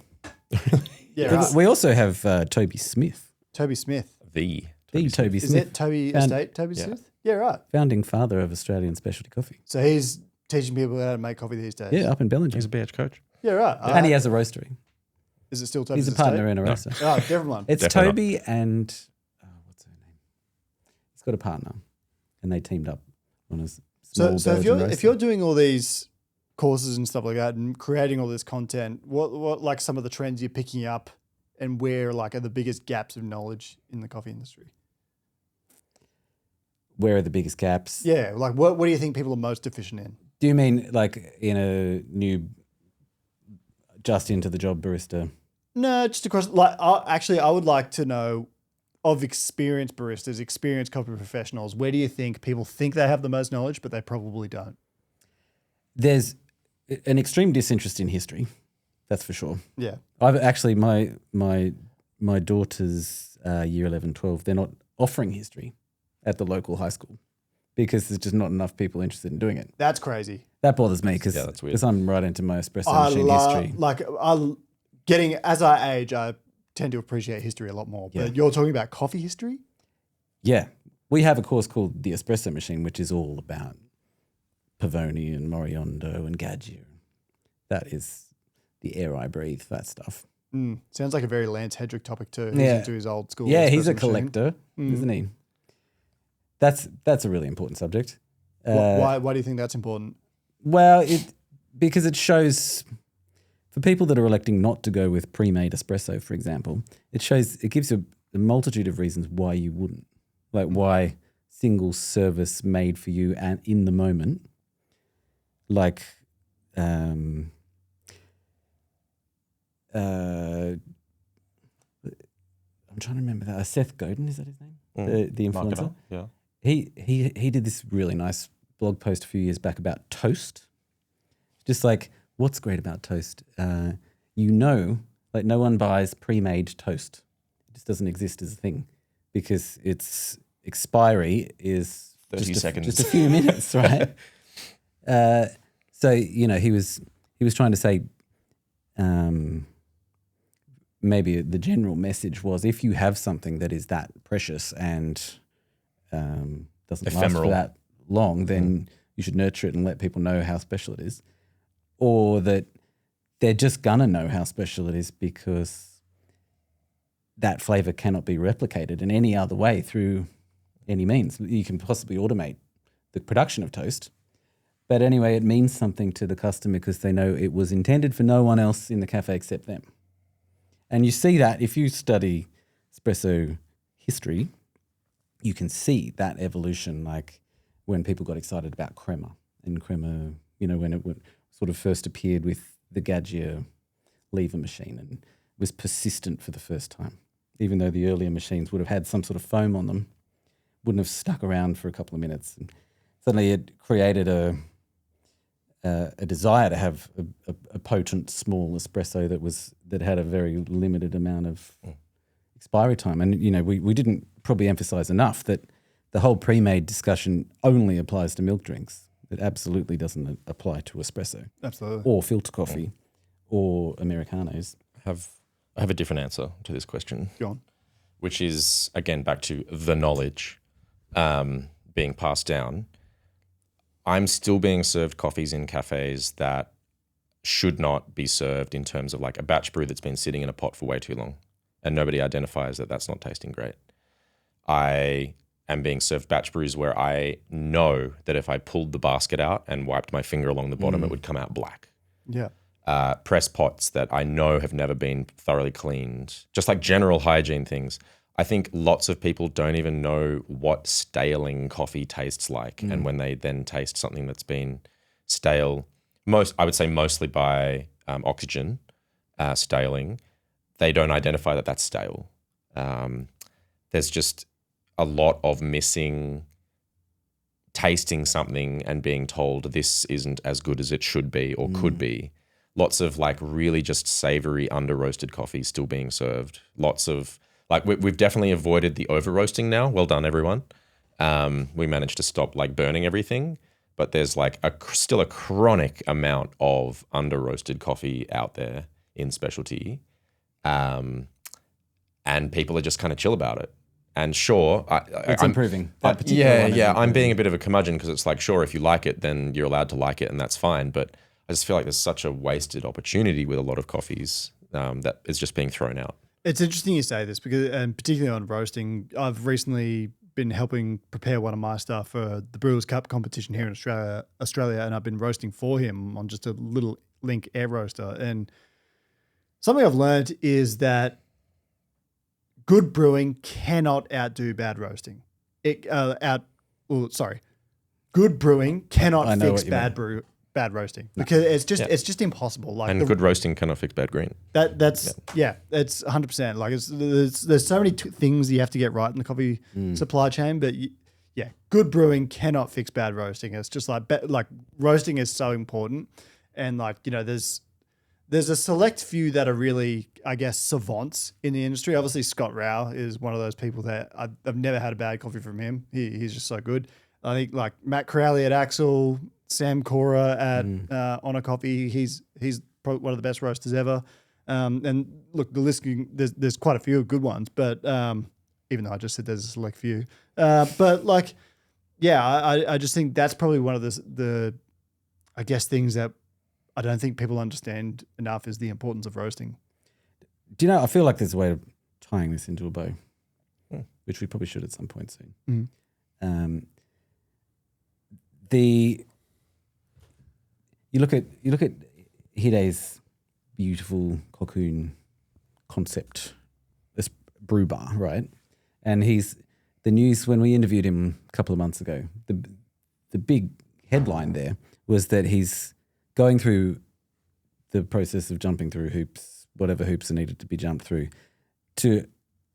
Yeah, right. We also have Toby Smith. Toby Smith. The Toby Smith. Is it Toby Estate? Toby Smith? Yeah, right. Founding father of Australian specialty coffee. So he's teaching people how to make coffee these days. Yeah, up in Bellingham. He's a BH coach. Yeah, right. And he has a roastery. Is it still Toby's He's a partner Estate? in a roaster. Oh, different one. It's Definitely Toby and what's her name? He's got a partner, and they teamed up on a small So Belgian if you're doing all these courses and stuff like that and creating all this content, what like some of the trends you're picking up and where like are the biggest gaps of knowledge in the coffee industry? Where are the biggest gaps? Yeah, like what do you think people are most deficient in? Do you mean like in a new, just into the job barista? No, just across. Like, I would like to know of experienced baristas, experienced coffee professionals. Where do you think people think they have the most knowledge, but they probably don't? There's an extreme disinterest in history, that's for sure. Yeah, I've actually my daughter's year 11, 12. They're not offering history at the local high school because there's just not enough people interested in doing it. that's crazy. That bothers me because that's weird. I'm right into my espresso machine history. As I age, I tend to appreciate history a lot more. Yeah. But you're talking about coffee history? Yeah. We have a course called the Espresso Machine, which is all about Pavoni and Moriondo and Gaggia. That is the air I breathe, that stuff. Sounds like a very Lance Hedrick topic too. He's Yeah. into his old school. Yeah, he's espresso a machine. collector, isn't he? That's a really important subject. Why do you think that's important? Well, because it shows for people that are electing not to go with pre-made espresso, for example, it gives you a multitude of reasons why you wouldn't. Like why single service made for you and in the moment. Like I'm trying to remember that. Seth Godin, is that his name? The influencer? Marketer, yeah. He did this really nice blog post a few years back about toast. Just like, what's great about toast? Like no one buys pre-made toast. It just doesn't exist as a thing because its expiry is 30 seconds. just a few minutes, right? So he was trying to say, maybe the general message was if you have something that is that precious and doesn't last Ephemeral. for that long, then you should nurture it and let people know how special it is, or that they're just gonna know how special it is because that flavor cannot be replicated in any other way through any means. You can possibly automate the production of toast, but anyway, it means something to the customer because they know it was intended for no one else in the cafe except them. And you see that if you study espresso history, you can see that evolution, like when people got excited about crema and crema, when it sort of first appeared with the Gaggia lever machine and was persistent for the first time, even though the earlier machines would have had some sort of foam on them, wouldn't have stuck around for a couple of minutes. And suddenly it created a desire to have a potent small espresso that had a very limited amount of expiry time. And we didn't probably emphasize enough that the whole pre-made discussion only applies to milk drinks. It absolutely doesn't apply to espresso. Absolutely. Or filter coffee or Americanos. I have a different answer to this question. Go on. Which is, again, back to the knowledge being passed down. I'm still being served coffees in cafes that should not be served in terms of like a batch brew that's been sitting in a pot for way too long and nobody identifies that that's not tasting great. I am being served batch brews where I know that if I pulled the basket out and wiped my finger along the bottom, it would come out black. Yeah. Press pots that I know have never been thoroughly cleaned, just like general hygiene things. I think lots of people don't even know what staling coffee tastes like. And when they then taste something that's been stale, I would say mostly by oxygen staling, they don't identify that that's stale. There's just a lot of missing tasting something and being told this isn't as good as it should be or could be. Lots of like really just savory under roasted coffee still being served. Lots of like we've definitely avoided the over roasting now. Well done, everyone. We managed to stop like burning everything, but there's like still a chronic amount of under roasted coffee out there in specialty, and people are just kind of chill about it. And sure, It's improving. I'm being a bit of a curmudgeon because it's like, sure, if you like it, then you're allowed to like it and that's fine. But I just feel like there's such a wasted opportunity with a lot of coffees that is just being thrown out. It's interesting you say this because, and particularly on roasting, I've recently been helping prepare one of my stuff for the Brewers Cup competition here in Australia, and I've been roasting for him on just a little Link air roaster. And something I've learned is that good brewing cannot outdo bad roasting. Good brewing cannot fix bad roasting because it's just impossible. Like good roasting cannot fix bad green. That's 100%. Like there's so many things you have to get right in the coffee supply chain, but good brewing cannot fix bad roasting. It's just like roasting is so important, and there's a select few that are really, I guess, savants in the industry. Obviously, Scott Rao is one of those people that I've never had a bad coffee from him. He's just so good. I think like Matt Crowley at Axel, Sam Cora at On a Coffee. He's probably one of the best roasters ever. And look, the list there's quite a few good ones, but even though I just said there's a select few, but like, I just think that's probably one of the I guess things that I don't think people understand enough is the importance of roasting. Do you know? I feel like there's a way of tying this into a bow, which we probably should at some point soon. You look at Hide's beautiful cocoon concept, this brew bar, right? And the news when we interviewed him a couple of months ago, the big headline there was that he's going through the process of jumping through hoops, whatever hoops are needed to be jumped through, to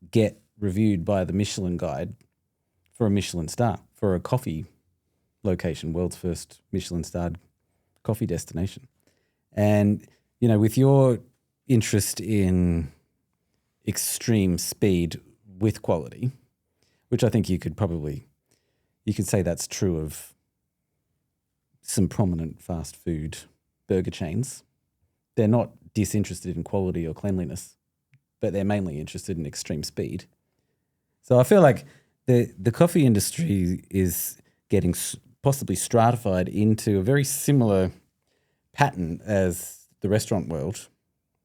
get reviewed by the Michelin Guide for a Michelin star, for a coffee location, world's first Michelin-starred coffee destination. And, with your interest in extreme speed with quality, which I think you could say that's true of some prominent fast food burger chains. They're not disinterested in quality or cleanliness, but they're mainly interested in extreme speed. So I feel like the coffee industry is getting possibly stratified into a very similar pattern as the restaurant world.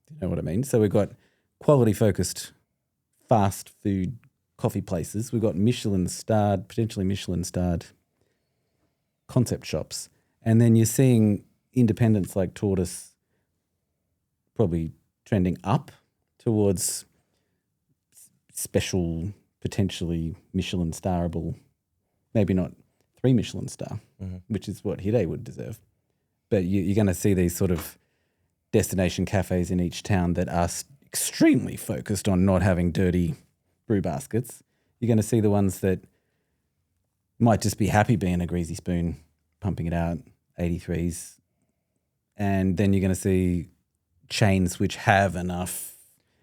Do you know what I mean? So we've got quality-focused fast food coffee places. We've got potentially Michelin-starred concept shops. And then you're seeing independents like Tortoise probably trending up towards special, potentially Michelin-starable, maybe not 3 Michelin star, which is what Hide would deserve. But you're going to see these sort of destination cafes in each town that are extremely focused on not having dirty brew baskets. You're going to see the ones that might just be happy being a greasy spoon, pumping it out, 83s. And then you're going to see chains which have enough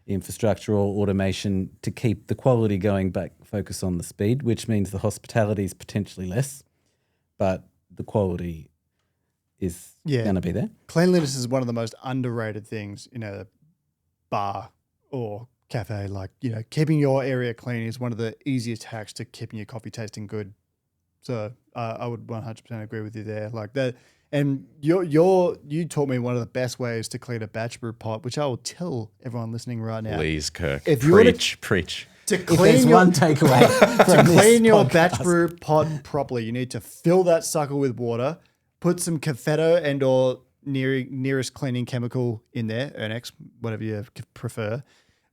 infrastructure or automation to keep the quality going but focus on the speed, which means the hospitality is potentially less, but the quality is going to be there. Cleanliness is one of the most underrated things in a bar or cafe. Like, keeping your area clean is one of the easiest hacks to keeping your coffee tasting good. So I would 100% agree with you there. Like that. And you taught me one of the best ways to clean a batch brew pot, which I will tell everyone listening right now. Please, Kirk. If you preach. To If clean there's your, one takeaway to from this clean your podcast. batch brew pot properly, you need to fill that sucker with water, put some Cafetto and or nearest cleaning chemical in there, Ernex, whatever you prefer.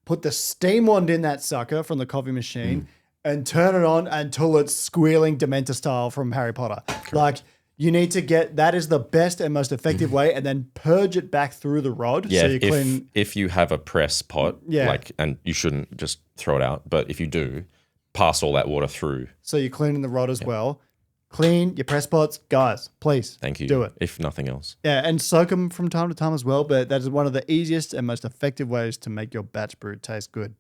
Put the steam wand in that sucker from the coffee machine and turn it on until it's squealing Dementor style from Harry Potter. Correct. Like, you need to that is the best and most effective way, and then purge it back through the rod. Yeah, So you clean. if you have a press pot, Yeah. and you shouldn't just throw it out, but if you do, pass all that water through. So you're cleaning the rod as well. Clean your press pots, guys. Please, Thank you. do it. If nothing else. Yeah, and soak them from time to time as well. But that is one of the easiest and most effective ways to make your batch brew taste good.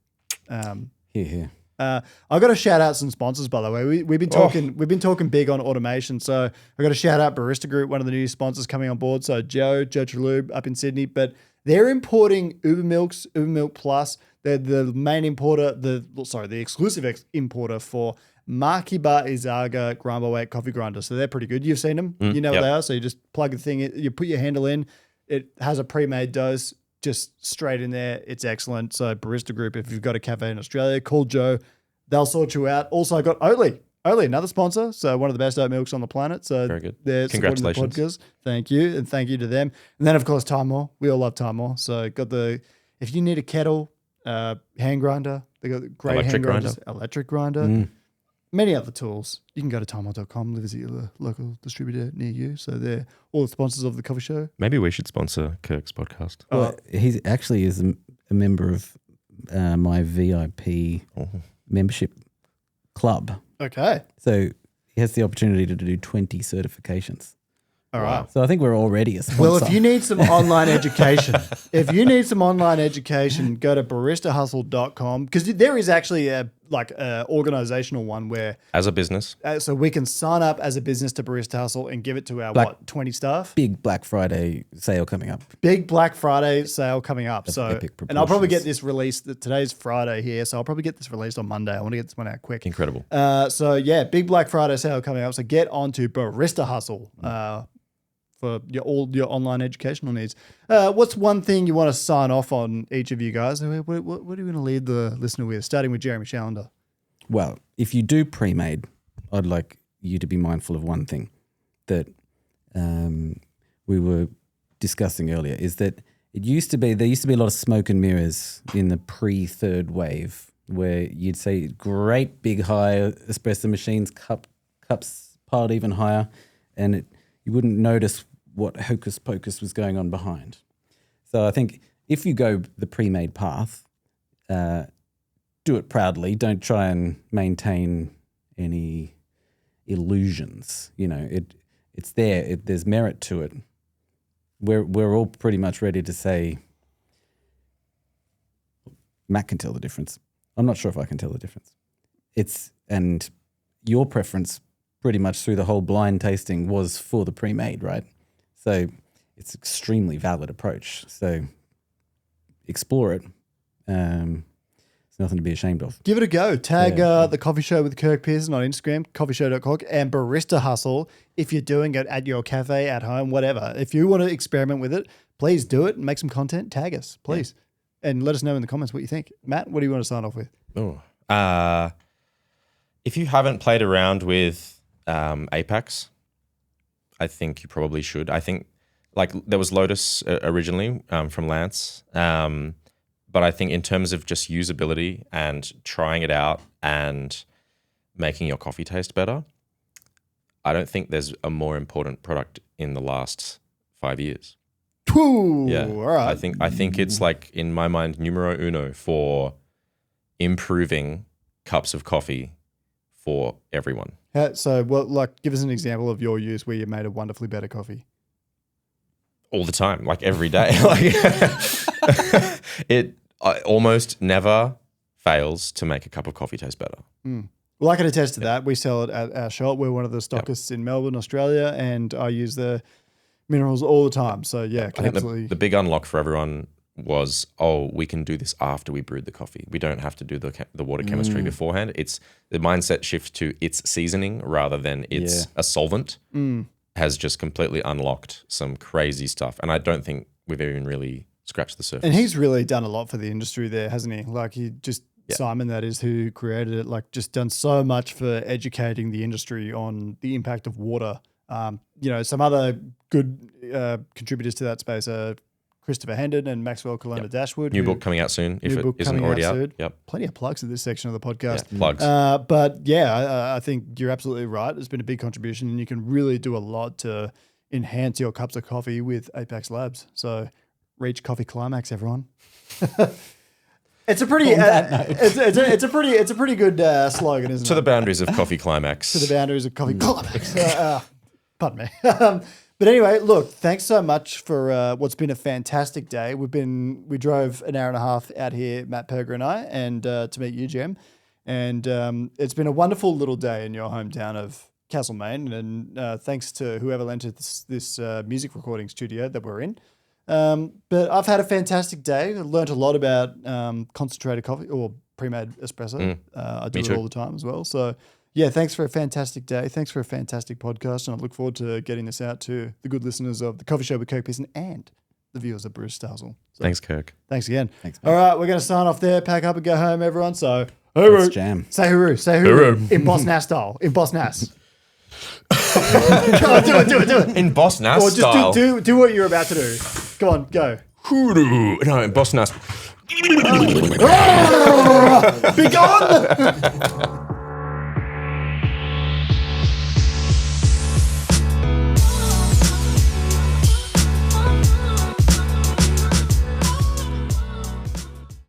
Here. I got to shout out some sponsors, by the way. We've been talking big on automation, so I got to shout out Barista Group, one of the new sponsors coming on board. So Joe Trelube up in Sydney, but they're importing Uber Milk Plus. They're the main importer, the exclusive importer for Makiba Izaga grind by weight coffee grinder. So they're pretty good. You've seen them, you know what they are. So you just plug the thing in, you put your handle in, it has a pre-made dose. Just straight in there. It's excellent. So Barista Group, if you've got a cafe in Australia, call Joe. They'll sort you out. Also, I got Oatly, another sponsor. So one of the best oat milks on the planet. So Very good. They're supporting the Congratulations. podcast. Thank you. And thank you to them. And then, of course, Time More. We all love Time More. So if you need a kettle, hand grinder, they got great Electric hand grinders, grinder. electric grinder, many other tools. You can go to timemore.com, visit your local distributor near you. So they're all the sponsors of the coffee show. Maybe we should sponsor Kirk's podcast. Well, he actually is a member of my VIP membership club. Okay. So he has the opportunity to do 20 certifications. All right. So I think we're already a sponsor. Well, if you need some online education, go to baristahustle.com, because there is actually a organizational one where As a business, so we can sign up as a business to Barista Hustle and give it to our 20 staff. Big Black Friday sale coming up. Big Black Friday sale coming up. Of So, epic and I'll probably proportions. get this released. Today's Friday here, so I'll probably get this released on Monday. I want to get this one out quick. incredible. Big Black Friday sale coming up. So get onto Barista Hustle for all your online educational needs. What's one thing you want to sign off on, each of you guys? What are you going to lead the listener with? Starting with Jeremy Challender. Well, if you do pre-made, I'd like you to be mindful of one thing that we were discussing earlier, is that there used to be a lot of smoke and mirrors in the pre-third wave, where you'd see great big high espresso machines, cups piled even higher, and you wouldn't notice what hocus pocus was going on behind. So I think if you go the pre-made path, do it proudly. Don't try and maintain any illusions. It's there. There's merit to it. We're all pretty much ready to say, Matt can tell the difference. I'm not sure if I can tell the difference. And your preference pretty much through the whole blind tasting was for the pre-made, right? So it's extremely valid approach. So explore it. It's nothing to be ashamed of. Give it a go. Tag the Coffee Show with Kirk Pearson on Instagram, coffeeshow.com, and Barista Hustle if you're doing it at your cafe, at home, whatever. If you want to experiment with it, please do it and make some content. Tag us, please. Yeah. And let us know in the comments what you think. Matt, what do you want to sign off with? If you haven't played around with Apex, I think you probably should. I think like there was Lotus originally from Lance. But I think in terms of just usability and trying it out and making your coffee taste better, I don't think there's a more important product in the last 5 years. Whew, Yeah, all right. I think it's like in my mind numero uno for improving cups of coffee for everyone. So, give us an example of your use where you made a wonderfully better coffee. All the time, like every day. It almost never fails to make a cup of coffee taste better. Well, I can attest to that. We sell it at our shop. We're one of the stockists in Melbourne, Australia, and I use the minerals all the time. So, yeah, I think the big unlock for everyone was, we can do this after we brewed the coffee. We don't have to do the water chemistry beforehand. It's the mindset shift to it's seasoning rather than it's a solvent has just completely unlocked some crazy stuff. And I don't think we've even really scratched the surface. And he's really done a lot for the industry there, hasn't he? Like Simon, that is who created it, like just done so much for educating the industry on the impact of water. Some other good contributors to that space are Christopher Hendon and Maxwell Colonna Dashwood. New book coming out soon, if it isn't already out. Yep. Plenty of plugs in this section of the podcast. Yeah, plugs. I think you're absolutely right. It's been a big contribution, and you can really do a lot to enhance your cups of coffee with Apex Labs. So reach coffee climax, everyone. It's a pretty it's a pretty good slogan, isn't it? To the boundaries of coffee climax. To the boundaries of coffee climax. Pardon me. But anyway, look, thanks so much for what's been a fantastic day. We drove an hour and a half out here, Matt Perger and I, and to meet you, Jem. And it's been a wonderful little day in your hometown of Castlemaine. And thanks to whoever lent us this music recording studio that we're in. But I've had a fantastic day. I learned a lot about concentrated coffee or pre-made espresso. I do it all the time as well. So yeah, thanks for a fantastic day. Thanks for a fantastic podcast. And I look forward to getting this out to the good listeners of the Coffee Show with Kirk Pearson and the viewers of Barista Hustle. So, thanks, Kirk. Thanks again. Thanks, all right, we're going to sign off there, pack up and go home, everyone. So, let's jam. Say hooroo. Say hooroo. In Boss Nass style. In Boss Nass. Come on, do it. In Boss Nass or style. Just do what you're about to do. Come on, go. Hooroo. No, in Boss Nass. Be gone!